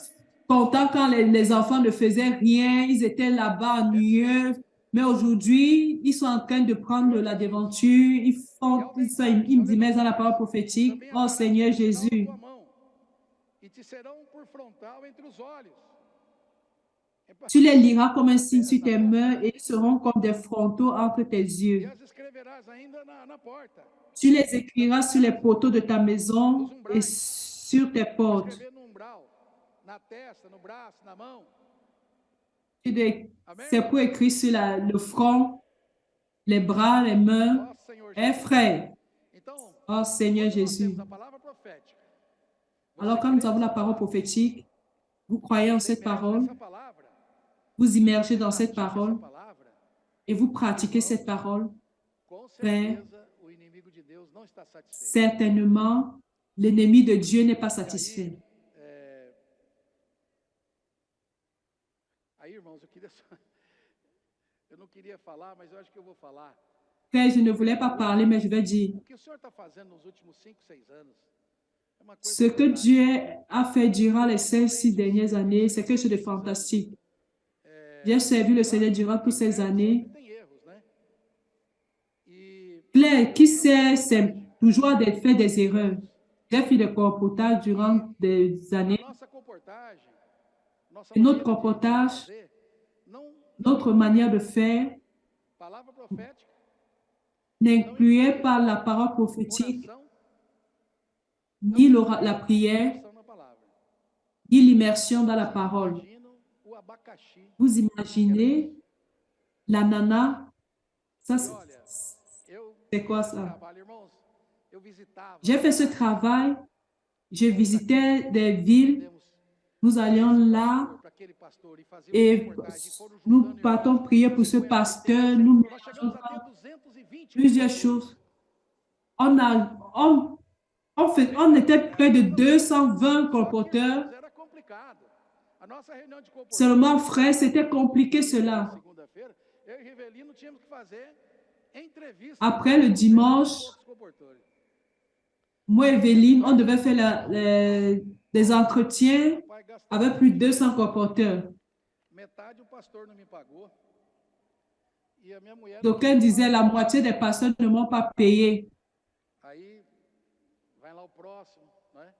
S1: content quand les enfants ne faisaient rien. Ils étaient là-bas ennuyeux. Mais aujourd'hui, ils sont en train de prendre de la déventure. Ils me disent dans la parole prophétique, « Oh Seigneur Jésus, tu les liras comme un signe sur tes mains et ils seront comme des frontaux entre tes yeux. Tu les écriras sur les poteaux de ta maison et sur tes portes. C'est pour écrire sur le front, les bras, les mains. Eh frère, Oh Seigneur
S2: Quando nós
S1: Jésus.
S2: temos a palavra profética,
S1: Alors
S2: você
S1: quand
S2: crê
S1: nous avons la
S2: nessa
S1: parole
S2: palavra,
S1: prophétique, vous croyez en
S2: você
S1: cette
S2: emerge
S1: parole,
S2: nessa palavra,
S1: vous immergez
S2: você
S1: dans cette
S2: pratica essa
S1: parole
S2: palavra,
S1: et vous pratiquez
S2: irmãos,
S1: cette parole,
S2: com
S1: frère,
S2: certeza o inimigo de Deus não está satisfeito.
S1: certainement, l'ennemi de Dieu n'est pas
S2: E
S1: satisfait.
S2: aí, irmãos, eu não queria falar, mas eu acho que eu vou falar.
S1: Frère, je ne voulais pas parler, mais je vais dire.
S2: O que o Senhor está fazendo nos últimos 5, 6 anos é uma coisa
S1: Ce que
S2: fantástica.
S1: Dieu a fait durant les 5, 6 dernières années, c'est quelque chose de fantastique. J'ai servi le Seigneur durant toutes ces années.
S2: Tem erros, né? E
S1: Claire, qui sait, c'est toujours faire des erreurs. J'ai fait des comportages durant des
S2: a
S1: années.
S2: nossa comportagem, nossa
S1: Et notre
S2: maneira de
S1: comportage,
S2: fazer, não
S1: notre manière de faire
S2: palavra profética,
S1: n'incluait pas la parole prophétique,
S2: oração,
S1: ni la prière,
S2: oração na palavra.
S1: ni l'immersion dans la parole.
S2: Imagino o abacaxi.
S1: Vous imaginez l'ananas? Ça,
S2: E olha, eu
S1: c'est quoi
S2: esse
S1: ça?
S2: trabalho, irmãos, eu visitava.
S1: J'ai fait ce travail, je visitais des villes,
S2: Demos
S1: nous allions là
S2: para aquele pastor e fazíamos
S1: et
S2: reportagem, foram
S1: nous
S2: juntando,
S1: partons
S2: irmãos,
S1: prier pour ce
S2: 50,
S1: pasteur,
S2: 80,
S1: nous
S2: 100. Nós chegamos a ter
S1: mélangeons
S2: 220
S1: plusieurs
S2: comportadores.
S1: choses. On était près de 220 colporteurs.
S2: Era complicado. A nossa reunião de comportadores.
S1: Seulement, frère, c'était compliqué cela.
S2: Segunda-feira, eu e Rivelino tínhamos que fazer entrevista.
S1: Après le dimanche, moi et Evelyne, on devait faire des entretiens avec plus de 200 colporteurs.
S2: Metade o pastor não me pagou. E a minha mulher.
S1: D'aucuns disaient la moitié des pasteurs ne m'ont pas payé.
S2: Aí vai lá o próximo, né?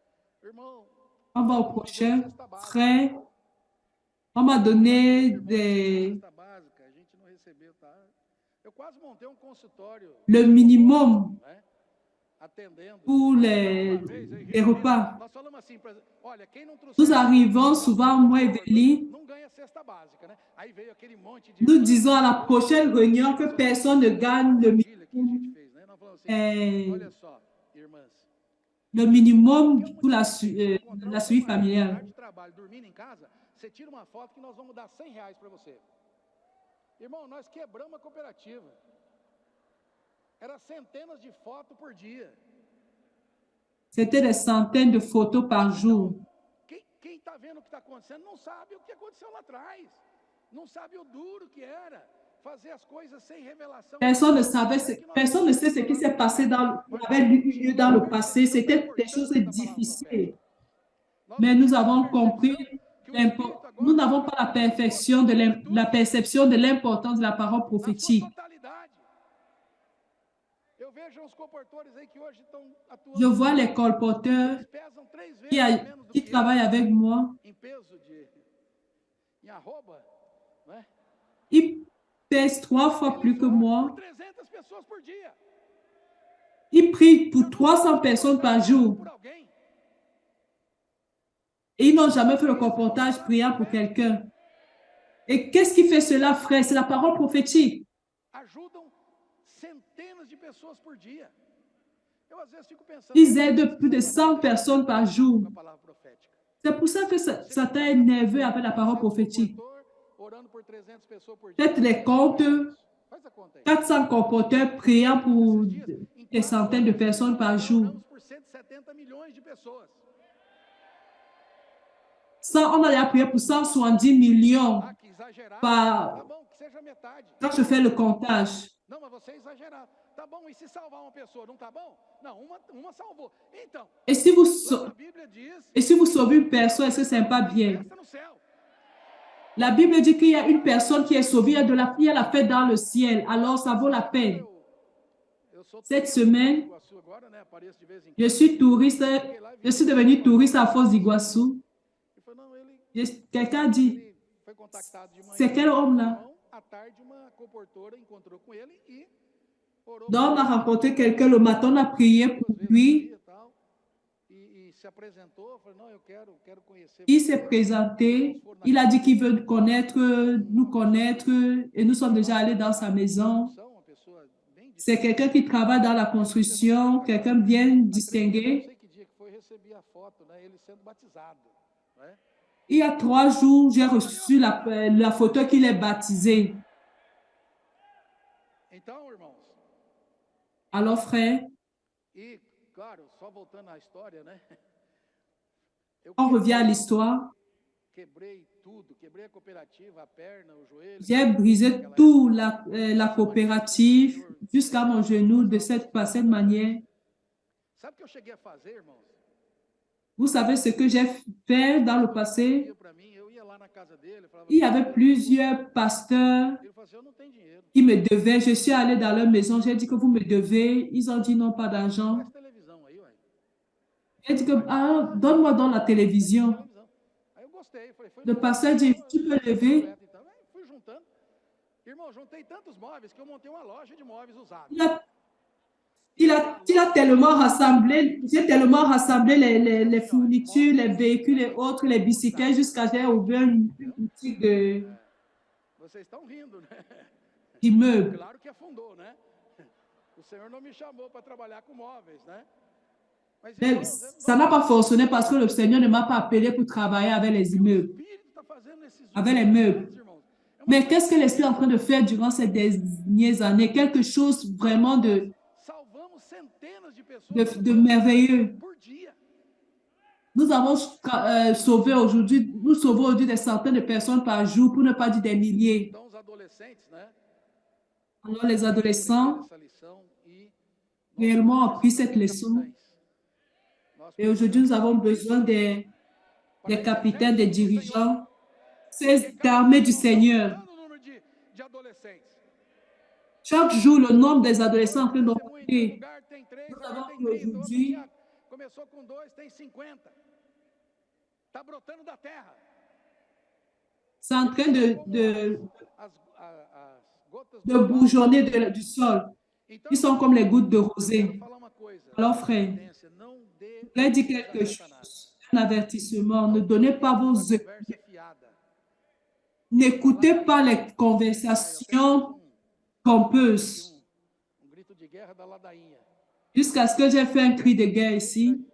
S2: Irmão,
S1: On va au prochain. Frère, on m'a donné des,
S2: básica, a gente não recebeu, tá? Eu quase montei um consultório,
S1: le minimum
S2: né? Atendendo.
S1: pour les repas.
S2: Nós falamos assim, olha, quem não trouxe.
S1: Nous arrivons souvent, moi et Evelyne,
S2: Não ganha cesta básica, né? Aí veio aquele monte de.
S1: nous disons à la prochaine réunion que personne ne gagne le minimum,
S2: Olha só, irmãs.
S1: le minimum pour la suivi familiale.
S2: De trabalho, dormindo em casa, você tira uma foto que nós vamos dar R$100 para você. Irmão, nós quebramos a cooperativa. Era centenas de fotos por dia.
S1: C'était des centaines de photos par jour.
S2: Quem está vendo o que está acontecendo não sabe o que aconteceu lá atrás. Não sabe o duro que era fazer as coisas sem revelação.
S1: Personne ne sait ce qui s'est passé avait eu lieu dans le passé. C'était des choses difficiles. Mais nous avons compris, nous n'avons pas la perfection de la perception de l'importance de la parole prophétique. Je vois les colporteurs qui travaillent avec moi. Ils pèsent 3 fois plus que moi. Ils prient pour 300 personnes par jour. Et ils n'ont jamais fait le colportage priant pour quelqu'un. Et qu'est-ce qui fait cela, frère? C'est la parole prophétique. Ils aident plus de 100 personnes par jour. C'est pour ça que Satan est nerveux avec la parole prophétique. Faites les comptes, 400 colporteurs priant pour des centaines de personnes par jour. On a prié pour 170 millions par... Quand je fais le comptage. Et si vous sauvez une personne, est-ce que ce n'est pas bien? La Bible dit qu'il y a une personne qui est sauvée, il y a la fête dans le ciel, alors ça vaut la peine. Cette semaine, je suis devenu touriste à Foz d'Iguaçu. Quelqu'un dit, c'est quel homme-là? Donc, on a rencontré quelqu'un le matin, on a prié pour lui. Il s'est présenté, il a dit qu'il veut nous connaître, et nous sommes déjà allés dans sa maison. C'est quelqu'un qui travaille dans la construction, quelqu'un bien distingué. Il y a 3 jours, j'ai reçu la photo qu'il est baptisé. Alors, frère, on revient à l'histoire. J'ai brisé tout la coopérative jusqu'à mon genou de cette manière. Vous savez ce que j'ai fait dans le passé? Il y avait plusieurs pasteurs qui me devaient. Je suis allée dans leur maison, j'ai dit que vous me devez. Ils ont dit non, pas d'argent. J'ai dit que, ah, donne-moi dans la télévision. Le pasteur dit, tu peux lever. Il a tellement rassemblé, j'ai tellement rassemblé les fournitures, les véhicules et autres, les bicyclettes, jusqu'à j'ai ouvert une boutique d'immeubles. Mais ça n'a pas fonctionné parce que le Seigneur ne m'a pas appelé pour travailler avec les immeubles, avec les meubles. Mais qu'est-ce que l'Esprit est en train de faire durant ces dernières années? Quelque chose vraiment de merveilleux. Nous avons sauvé aujourd'hui, nous sauvons aujourd'hui des centaines de personnes par jour, pour ne pas dire des milliers. Alors les adolescents réellement ont appris cette leçon. Et aujourd'hui, nous avons besoin des capitaines, des dirigeants, ces armées du Seigneur. Chaque jour, le nombre des adolescents en train d'augmenter. Nous avons aujourd'hui c'est en train de bourgeonner du sol. Ils sont comme les gouttes de rosée. Alors, frère, je voulais dire quelque chose, un avertissement. Ne donnez pas vos œufs. N'écoutez pas les conversations pompeuses. Jusqu'à ce que j'ai fait un cri de guerre ici.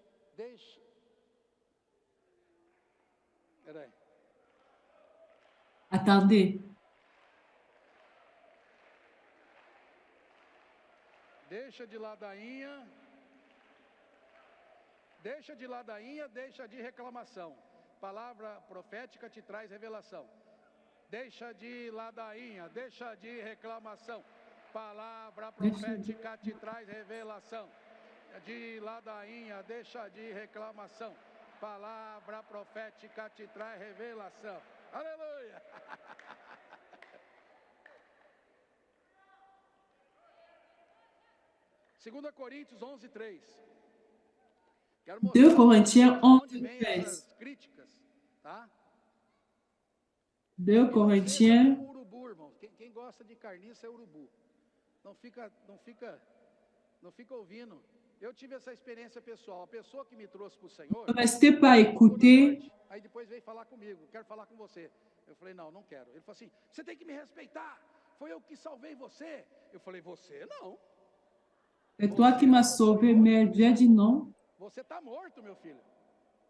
S1: Attendez.
S2: Deixa de ladainha. Deixa de ladainha, deixa de reclamação. Palavra profética te traz revelação. Deixa de ladainha, deixa de reclamação. Palavra profética te traz revelação. De ladainha, deixa de reclamação. Palavra profética te traz revelação. Aleluia! 2 Coríntios 11:3.
S1: 2 Corinthiens 11:13. 2 Corinthiens.
S2: Quem gosta de carniça é urubu. Não fica ouvindo. Eu tive essa experiência pessoal. A pessoa que me trouxe para o Senhor.
S1: Ne restez pas écouter.
S2: Aí depois veio falar comigo. Quero falar com você. Eu falei, não quero. Ele falou assim, você tem que me respeitar. Foi eu que salvei você. Eu falei, você não.
S1: C'est toi qui m'as sauvé, mais j'ai dit non.
S2: Você está morto, meu filho.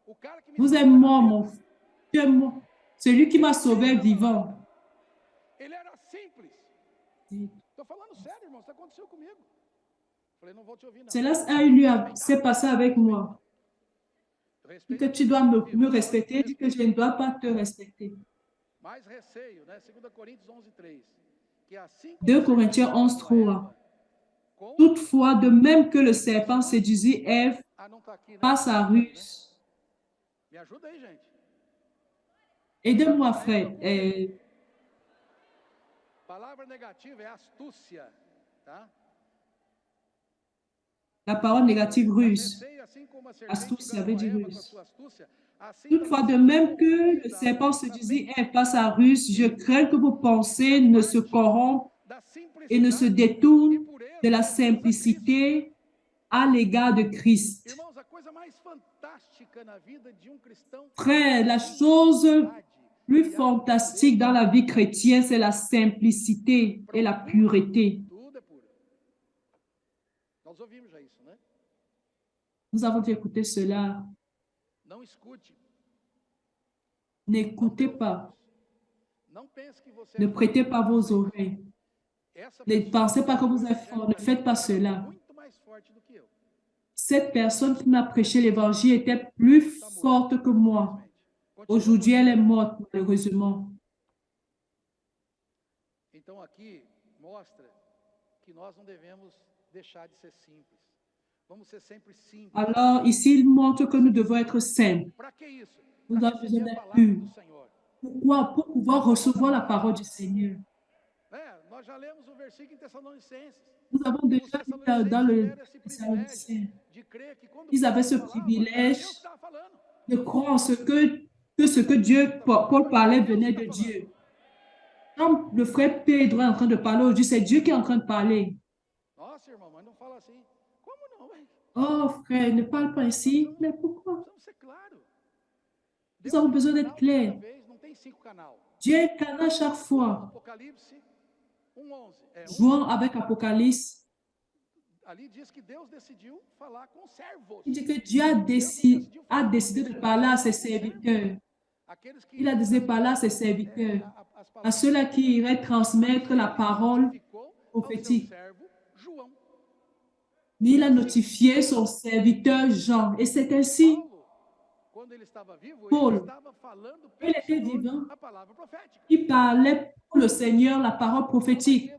S2: O cara que me
S1: Vous êtes mort, mon fils. Tu es mort. Celui qui m'a sauvé est vivant.
S2: Ele era simples. Estou falando sério, irmão. Isso aconteceu comigo. Falei, não vou te ouvir, não.
S1: Cela s'est passé avec moi. Dit que tu dois me respecter, dit que je ne dois pas te respecter. 2 Corinthiens 11:3. Toutefois, de même que le serpent séduisit Ève par sa ruse. Aidez-moi, frère. La parole négative ruse. Astuce, ça veut dire ruse. Toutefois, de même que le serpent séduisit Ève par sa ruse, je crains que vos pensées ne se corrompent et ne se détournent de la simplicité à l'égard de Christ. Frère, la chose plus fantastique dans la vie chrétienne, c'est la simplicité et la pureté.
S2: Nós ouvimos já isso, né?
S1: Nous avons écouté cela.
S2: Não escute.
S1: N'écoutez pas.
S2: Não pense que você
S1: Ne prêtez pas vos oreilles. Ne pensez pas que vous êtes fort. Ne faites pas cela.
S2: muito mais forte do que eu.
S1: Cette personne qui m'a prêché l'évangile était plus forte que moi. Aujourd'hui, elle est morte, malheureusement.
S2: Então aqui mostra que nós não devemos deixar de ser simples. Vamos ser sempre simples.
S1: Alors, ici, il montre que nous devons être simples.
S2: Para que isso?
S1: Nous
S2: Para
S1: avons besoin
S2: receber a
S1: d'être
S2: palavra
S1: purs.
S2: do Senhor.
S1: Pourquoi? Pour pouvoir recevoir la parole du Seigneur.
S2: Nós já lemos o versículo em Tessalonicenses.
S1: Nous avons déjà lu dans le Thessaloniciens. Ils avaient ce privilège de croire en ce que Dieu, Paul parlait, venait de Dieu. Quand le frère Pedro est en train de parler aujourd'hui, c'est Dieu qui est en train de parler.
S2: Nossa, irmão, mas não fala assim. Como não, velho?
S1: Oh, frère, ne parle pas ainsi. Mais pourquoi?
S2: Precisamos ser claros.
S1: Nous avons besoin d'être clairs.
S2: Não tem 5 canal.
S1: Dieu est canal chaque fois.
S2: Apocalipse 1:11.
S1: Jouant avec Apocalypse.
S2: Ali diz que Deus decidiu falar com servos.
S1: Il dit que Dieu a décidé de parler à ses serviteurs. Il a décidé de parler à ses serviteurs, à ceux-là qui iraient transmettre la parole prophétique. Mais il a notifié son serviteur Jean. Et c'est ainsi, Paul, il était vivant, il parlait pour le Seigneur la parole prophétique.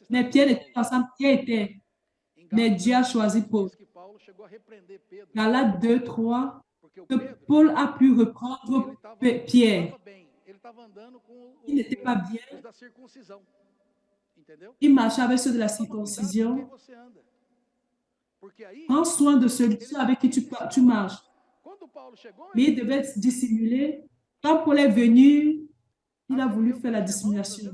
S1: Mais Pierre était ensemble, Pierre était. Mais Dieu a choisi Paul. Galates 2, 3, que Paul a pu reprendre Pierre. Il n'était pas bien. Il marchait avec ceux de la circoncision. Prends soin de ceux avec qui tu marches. Mais il devait être dissimulé. Quand Paul est venu, il a voulu faire la dissimulation.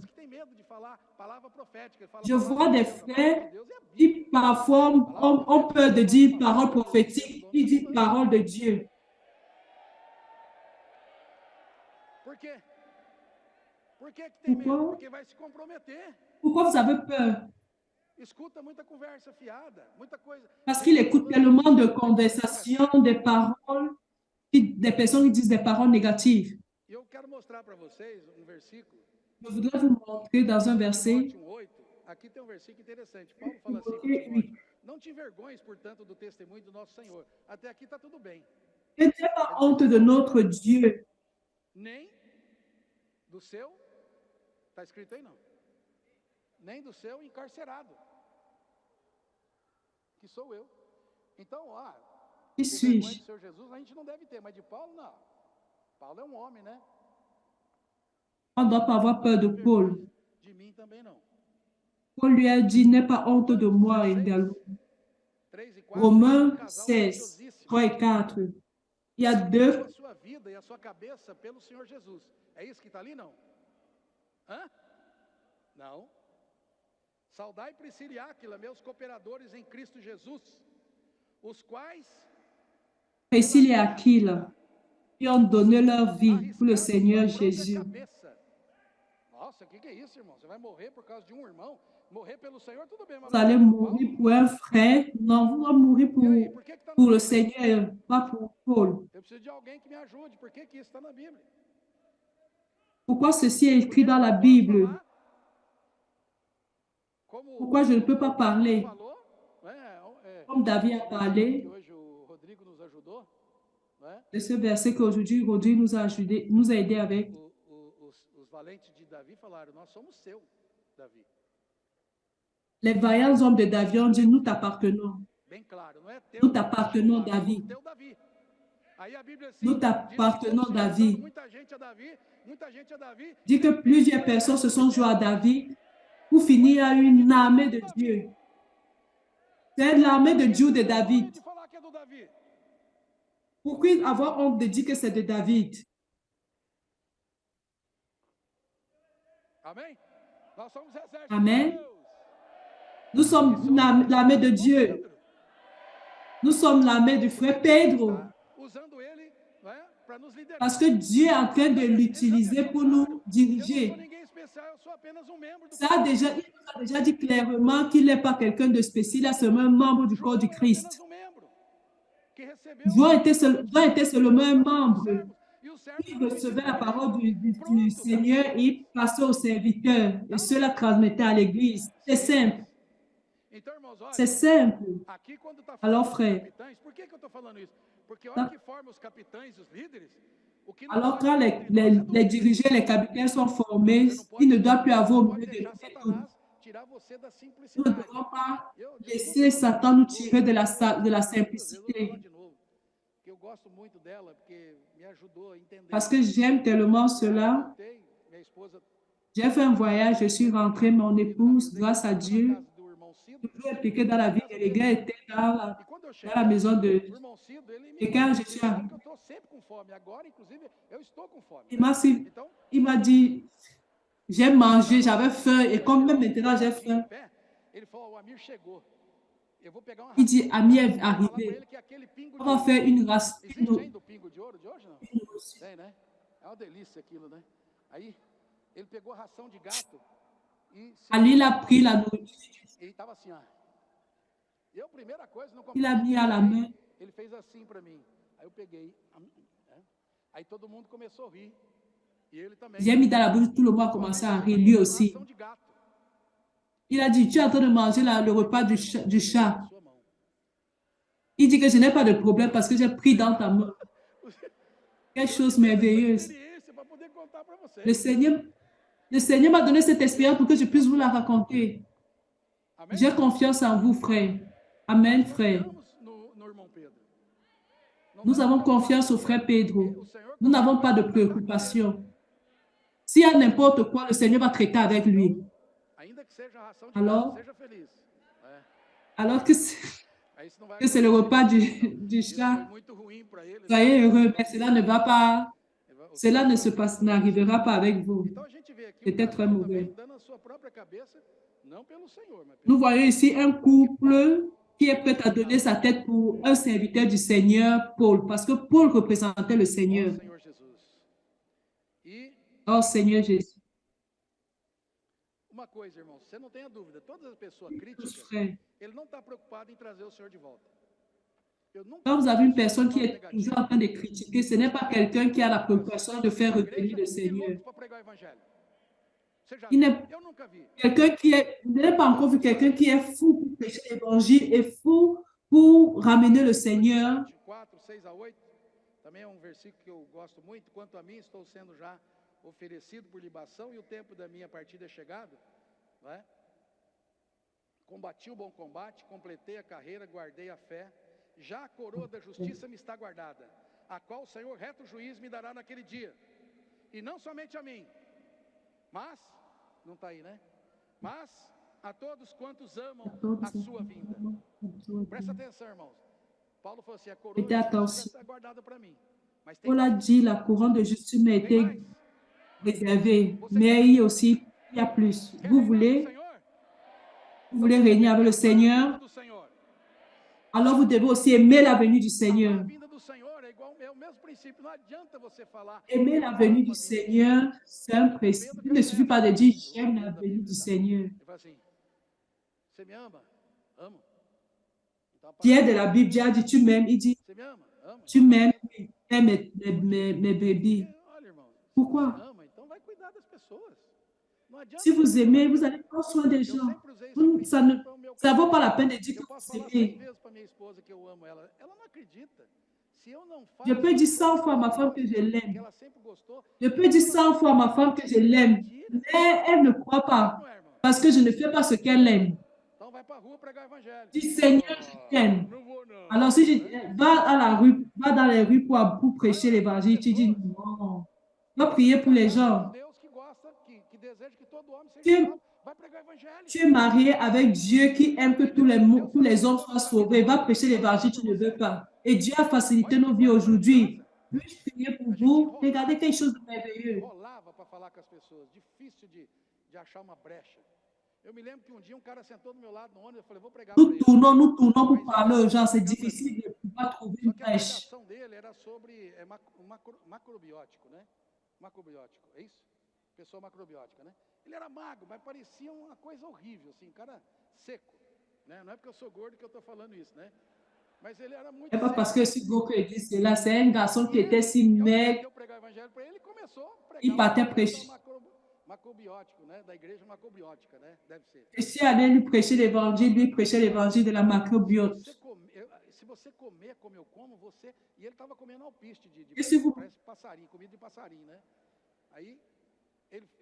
S1: Je vois des frères qui parfois ont peur de dire parole prophétique, ils disent parole de Dieu. Pourquoi? Pourquoi vous avez peur? Parce qu'il écoute tellement de conversations, des paroles, des personnes qui disent des paroles négatives. Je voudrais vous montrer dans un verset.
S2: Aqui tem versículo interessante. Paulo fala assim: não te envergonhes, portanto, do testemunho do nosso Senhor. Até aqui está tudo bem.
S1: Ne n'aie pas honte de notre Dieu.
S2: Nem do seu, está escrito aí não. Nem do seu encarcerado, que sou eu. Então,
S1: qui suis-je?
S2: Do Senhor Jesus a gente não deve ter, mas de Paulo não. Paulo é um homem, né?
S1: On ne doit pas avoir peur de Paul.
S2: De mim também não.
S1: Paul lui a dit, n'aie pas honte de moi également. Romains 16, 3 et 4. Il y a deux.
S2: A sua vida e a sua cabeça pelo Senhor Jesus. É isso que está ali, não? Não. Saudai Priscila e Áquila, meus cooperadores em Cristo Jesus, os quais...
S1: Priscila et Aquila, qui ont donné leur vie pour le Seigneur Jésus.
S2: Nossa, o que é isso, irmão? Você vai morrer por causa de um irmão? Morrer pelo Senhor, tudo bem.
S1: Vous allez mourir pour un frère? Non, vous allez mourir pour le Seigneur, pas pour Paul.
S2: Eu preciso de alguém que me ajude. Por que isso está na Bíblia?
S1: Pourquoi ceci est écrit dans la Bible? Pourquoi je ne peux pas parler? Comme David a parlé, de ce verset qu'aujourd'hui Rodrigue nous a aidé avec. Les vaillants hommes de David ont dit, nous t'appartenons. Nous t'appartenons, David. Nous t'appartenons, David. Dit que plusieurs personnes se sont jouées à David pour finir à une armée de Dieu. C'est l'armée de Dieu de David. Pourquoi avoir honte de dire que c'est de David? Amen. Nous sommes l'armée de Dieu. Nous sommes l'armée du frère Pedro. Parce que Dieu est en train de l'utiliser pour nous diriger. Ça a déjà a déjà dit clairement qu'il n'est pas quelqu'un de spécial, il est seulement un membre du corps du Christ. João était seulement un membre. Il recevait la parole du Seigneur et il passait au serviteur. Et cela transmettait à l'Église. C'est simple. C'est simple. Alors, frère, alors quand les dirigeants, les capitaines sont formés, ils ne doivent plus avoir au milieu de nous. Nous ne devons pas laisser Satan nous tirer de la simplicité. Parce que j'aime tellement cela. J'ai fait un voyage, je suis rentrée, mon épouse, grâce à Dieu, toujours impliquée dans la vie de l'Église, était dans la maison de... Et quand je suis arrivée, il m'a dit, j'ai mangé, j'avais faim, et comme même maintenant j'ai faim, il dit, Ami est arrivé. On va faire une race. Ali, il a pris la nourriture. Il a mis à la main. J'ai mis dans la bouche, tout le monde a commencé à rire, lui aussi. Il a dit, tu es en train de manger le repas du chat. Il dit que je n'ai pas de problème parce que j'ai pris dans ta main. Quelque chose merveilleuse. Le Seigneur m'a donné cette expérience pour que je puisse vous la raconter. J'ai confiance en vous, frère. Amen, frère. Nous avons confiance au frère Pedro. Nous n'avons pas de préoccupation. S'il y a n'importe quoi, le Seigneur va traiter avec lui. Alors que c'est le repas du chat, soyez heureux, mais cela ne va pas, cela n'arrivera pas avec vous. C'était très mauvais. Nous voyons ici un couple qui est prêt à donner sa tête pour un serviteur du Seigneur, Paul, parce que Paul représentait le Seigneur. Oh Seigneur Jésus.
S2: Uma coisa, irmão, você não tenha dúvida, todas as pessoas críticas, ele não está preocupado em trazer o Senhor de volta.
S1: Quand vous avez une personne qui est toujours en train de critiquer, ce n'est pas quelqu'un qui a la préoccupation de faire revenir le Seigneur. Il n'est quelqu'un qui est, je n'ai pas encore vu quelqu'un qui est fou pour prêcher l'évangile et fou pour ramener le Seigneur.
S2: 4, 6 a 8, também é versículo que eu gosto muito. Quanto a mim, estou sendo já oferecido por libação e o tempo da minha partida é chegado, não é? Combati o bom combate, completei a carreira, guardei a fé, já a coroa da justiça me está guardada, a qual o Senhor reto juiz me dará naquele dia, e não somente a mim, mas, não está aí, né? Mas a todos quantos amam a sua vinda. Presta atenção, irmãos. Paulo falou assim, a coroa da justiça está guardada para mim.
S1: Paul a dit, la couronne de justice m'a été réservée, mais il y a plus. Vous voulez régner avec le Seigneur? Alors vous devez aussi aimer la venue du Seigneur. Aimer la venue du Seigneur, c'est un principe. Il ne suffit pas de dire j'aime la venue du Seigneur. Pierre de la Bible a dit tu m'aimes. Il dit tu m'aimes, mes bébés. Pourquoi? Si vous aimez, vous allez prendre soin des gens. Ça ne vaut pas la peine de dire que vous aimez. Je peux dire 100 fois à ma femme que je l'aime. Je peux dire 100 fois à ma femme que je l'aime. Mais elle ne croit pas. Parce que je ne fais pas ce qu'elle aime. Dis Seigneur, je t'aime. Alors si je va à la rue, va dans les rues pour prêcher l'évangile, tu dis non. Va prier pour les gens. Tu es marié avec Dieu qui aime que tous les hommes soient sauvés. Va prêcher l'évangile, tu ne veux pas. Et Dieu a facilité nos vies aujourd'hui. Puis-je prier pour vous? Regardez quelque chose de merveilleux. Nous tournons pour parler aux gens. C'est difficile de pouvoir trouver une brèche.
S2: Macrobiótico, é isso? Pessoa macrobiótica, né? Ele era magro, mas parecia uma coisa horrível, assim, um cara seco, né? Não é porque eu sou gordo que eu estou falando isso, né? Mas ele era muito
S1: Ce n'est pas parce que
S2: seco.
S1: je suis beau que je dis cela. C'est un garçon
S2: E
S1: qui était si
S2: eu me
S1: maigre,
S2: meteu a pregar o evangelho para ele e começou a
S1: il
S2: pregar o
S1: partait
S2: evangelho da
S1: prêcher.
S2: macrobiótico, né? Da igreja macrobiótica, né? Deve ser.
S1: Je suis allé lui prêcher l'évangile, lui prêcher l'évangile de la macrobiote.
S2: Se você comer como eu como, você... E ele estava comendo alpiste
S1: Et si vous
S2: parece passarinho, comida de passarinho, né? Aí,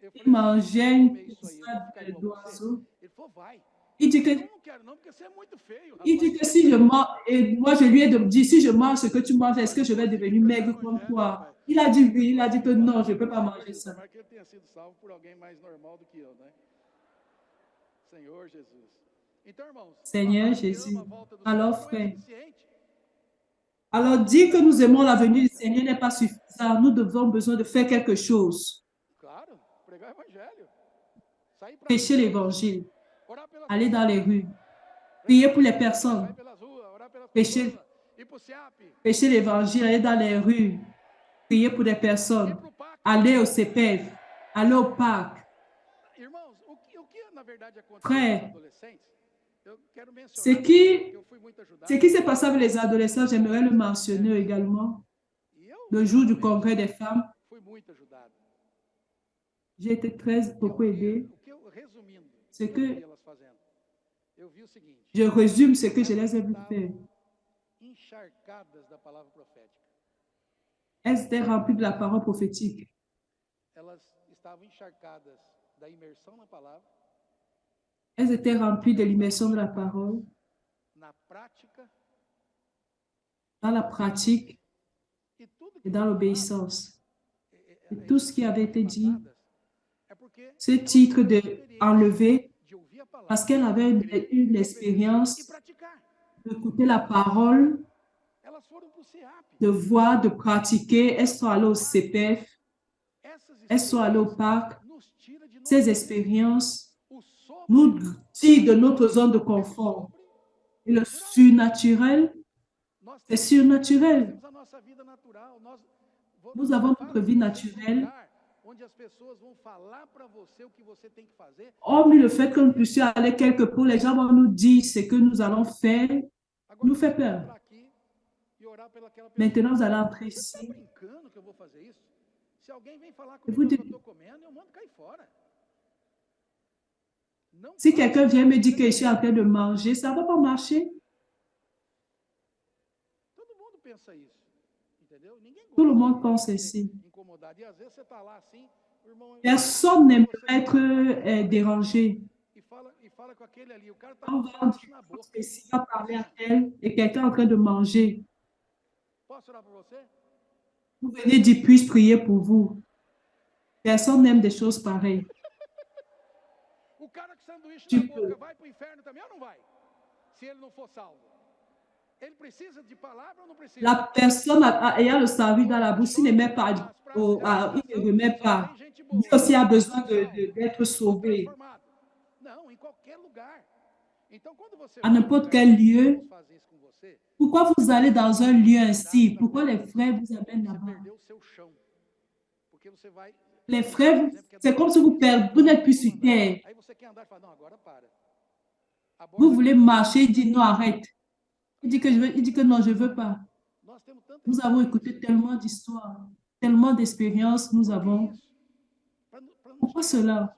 S2: eu falei
S1: mangez
S2: assim,
S1: une
S2: comer isso aí, eu vou
S1: poussade
S2: ficar igual você?
S1: d'oiseau,
S2: Ele falou, vai.
S1: il dit
S2: Eu falei,
S1: que,
S2: não quero não, porque você é muito feio,
S1: il dit
S2: rapaz.
S1: que si je mange, et moi je lui ai dit, si je mange ce que tu manges, est-ce que je vais
S2: Consegui
S1: devenir
S2: pregar o
S1: maigre comme
S2: evangelho,
S1: toi?
S2: rapaz.
S1: Il a dit oui, il a dit que non, je ne peux pas manger
S2: Jesus,
S1: ça.
S2: tomara que ele tenha sido salvo por alguém mais normal do que eu, né? Senhor Jesus. Então, irmãos,
S1: Seigneur
S2: falar que ama
S1: Jésus.
S2: a volta do Senhor
S1: Alors,
S2: não é
S1: frère,
S2: suficiente.
S1: alors dire que nous aimons la venue du Seigneur n'est pas suffisant. Nous devons besoin de faire quelque chose.
S2: Claro, pregar o evangelho. Sair para as
S1: Prêcher
S2: ruas,
S1: l'évangile,
S2: orar pelas
S1: aller dans les
S2: pessoas.
S1: rues,
S2: Pregar
S1: prier
S2: o
S1: pour les
S2: evangelho,
S1: personnes,
S2: sair pelas ruas, orar pelas pessoas.
S1: prêcher,
S2: Ir para o SIAP,
S1: prêcher l'évangile, aller dans les rues, prier pour des
S2: ir
S1: personnes,
S2: para o PAC.
S1: aller au CPF, aller au parc.
S2: Irmãos, o que na verdade aconteceu com os
S1: Frère,
S2: adolescentes, eu quero
S1: ce
S2: mencionar
S1: qui,
S2: também, porque eu fui muito ajudado.
S1: ce qui s'est passé avec les adolescents, j'aimerais le mentionner également.
S2: E eu,
S1: Le jour du
S2: sinceramente,
S1: congrès des femmes,
S2: fui muito ajudado.
S1: j'ai été très beaucoup aidée.
S2: Resumindo,
S1: C'est
S2: eu
S1: que
S2: vi elas fazendo. Eu vi o seguinte.
S1: je résume ce que je les ai vu faire.
S2: Encharcadas da palavra profética.
S1: Elles étaient remplies de la parole prophétique.
S2: Elas estavam encharcadas da imersão na palavra.
S1: Elles étaient remplies de l'immersion de la parole,
S2: Na prática,
S1: dans la pratique et dans l'obéissance. Et tout ce qui avait été dit, ce titre de enlever, parce qu'elle avait eu l'expérience d'écouter la parole, de voir, de pratiquer. Elles sont allées au CPF, elles sont allées au parc. Ces expériences nous tirent de notre zone de confort. Et le surnaturel, c'est surnaturel. Nous avons notre vie naturelle. Hormis le fait que nous puissions aller quelque part, les gens vont nous dire ce que nous allons faire, nous fait peur. Maintenant, vous allez entrer ici. Et vous dites, si quelqu'un vient me dire que je suis en train de manger, ça ne va pas marcher. Tout le monde pense ainsi. Personne n'aime être dérangé. On va parler à elle et quelqu'un est en train de manger. Vous venez dire, puis-je prier pour vous? Personne n'aime des choses pareilles. Tu peux. La personne ayant le cerveau dans la bouche, il ne met pas, il ne remet pas. Lui aussi a besoin d'être sauvé. À n'importe quel lieu. Pourquoi vous allez dans un lieu ainsi? Pourquoi les frères vous amènent là-bas? Les frères, c'est comme si vous n'êtes plus sur terre. Vous voulez marcher, il dit non, arrête. Il dit que non, je ne veux pas. Nous avons écouté tellement d'histoires, tellement d'expériences, nous avons. Pourquoi cela?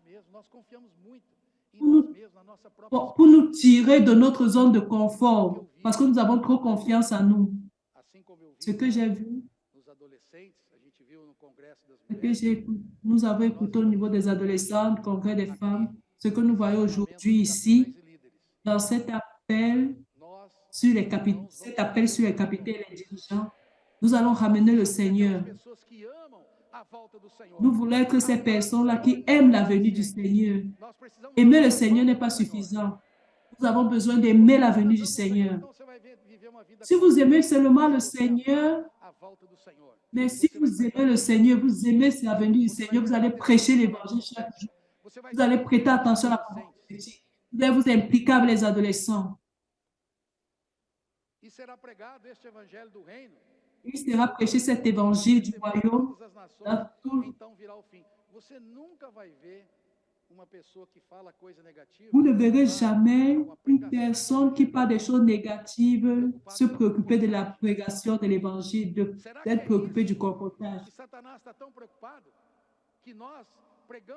S1: Pour nous tirer de notre zone de confort, parce que nous avons trop confiance en nous. Ce que j'ai vu, nous avons écouté au niveau des adolescents, du congrès des femmes, ce que nous voyons aujourd'hui ici, dans cet appel sur les capitaines et les dirigeants, nous allons ramener le Seigneur. Nous voulons être ces personnes-là qui aiment la venue du Seigneur. Aimer le Seigneur n'est pas suffisant. Nous avons besoin d'aimer la venue du Seigneur. Si vous aimez seulement le Seigneur, mais si vous aimez le Seigneur, vous aimez la venue du Seigneur, vous allez prêcher l'évangile chaque jour. Vous allez prêter attention à la parole prophétique. Vous allez vous impliquer avec les adolescents. Il sera prêché cet évangile du royaume dans tout. Vous ne verrez jamais une personne qui parle des choses négatives se préoccuper de la prédication de l'évangile, d'être préoccupé du comportage.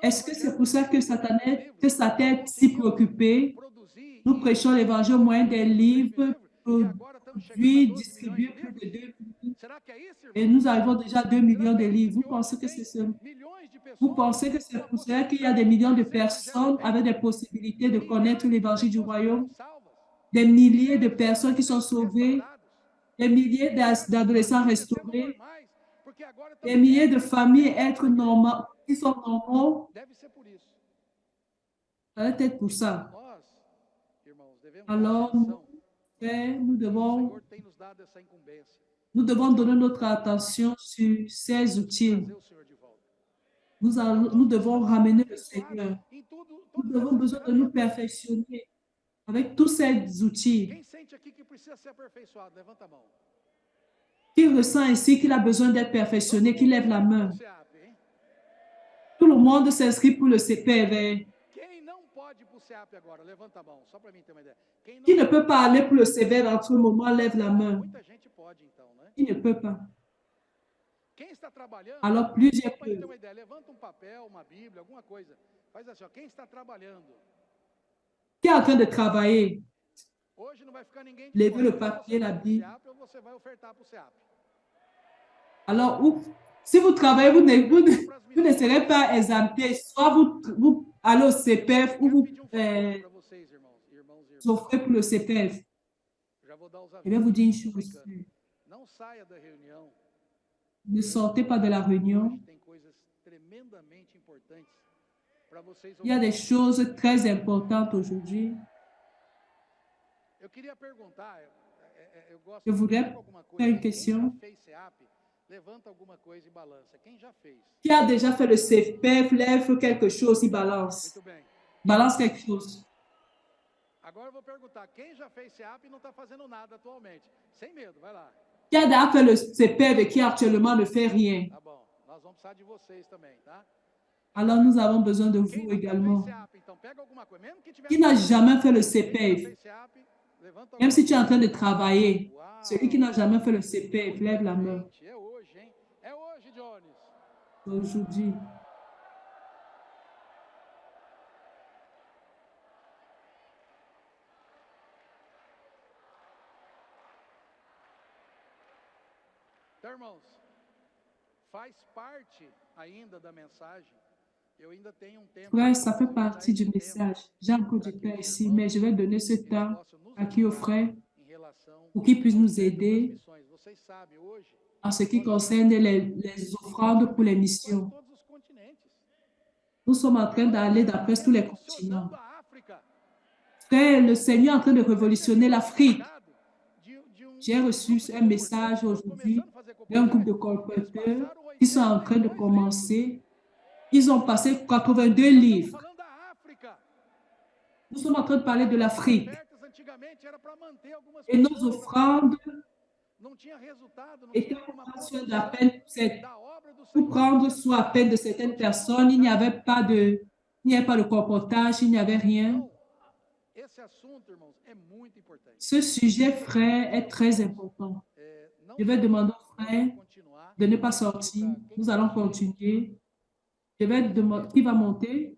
S1: Est-ce que c'est pour ça que Satan est si préoccupé? Nous prêchons l'évangile au moyen des livres produits, distribués plus de 2 millions. Et nous arrivons déjà à 2 millions de livres. Vous pensez que c'est pour cela qu'il y a des millions de personnes avec des possibilités de connaître l'évangile du royaume? Des milliers de personnes qui sont sauvées, des milliers d'adolescents restaurés, des milliers de familles êtres normaux, qui sont normaux. Ça doit être pour ça. Alors, nous devons donner notre attention sur ces outils. Nous devons ramener le Seigneur. Nous avons besoin de nous perfectionner avec tous ces outils. Qui ressent ici qu'il a besoin d'être perfectionné, qui lève la main? Tout le monde s'inscrit pour le CPV. Qui ne peut pas aller pour le CPV en ce moment, lève la main. Qui ne peut pas? Alors, plusieurs peuvent. Qui est en train de travailler? Levez le papier, la Bible. Alors, si vous travaillez, vous ne serez pas exempté. Soit vous allez au CPF ou vous offrez pour le CPF. Je vais vous dire une chose. Ne sortez pas de la réunion. Il y a des choses très importantes aujourd'hui. Je voudrais faire une question. Qui a déjà fait le CPF, lève quelque chose, il balance. Balance quelque chose. Qui a déjà fait le CPF et qui actuellement ne fait rien? Alors nous avons besoin de vous également. Qui n'a jamais fait le CPF? Même si tu es en train de travailler, celui qui n'a jamais fait le CPF, lève la main. Aujourd'hui. Frère, ça fait partie du message. J'ai encore du temps ici, mais je vais donner ce temps à qui au frère pour qu'il puisse nous aider en ce qui concerne les offrandes pour les missions. Nous sommes en train d'aller dans presque tous les continents. Frère, le Seigneur est en train de révolutionner l'Afrique. J'ai reçu un message aujourd'hui d'un groupe de colporteurs qui sont en train de commencer. Ils ont passé 82 livres. Nous sommes en train de parler de l'Afrique. Et nos offrandes étaient pour prendre soin à peine de certaines personnes. Il n'y avait pas de comportage, il n'y avait rien. Ce sujet, frère, est très important. Je vais demander au frère de ne pas sortir. Nous allons continuer. Je vais demander qui va monter.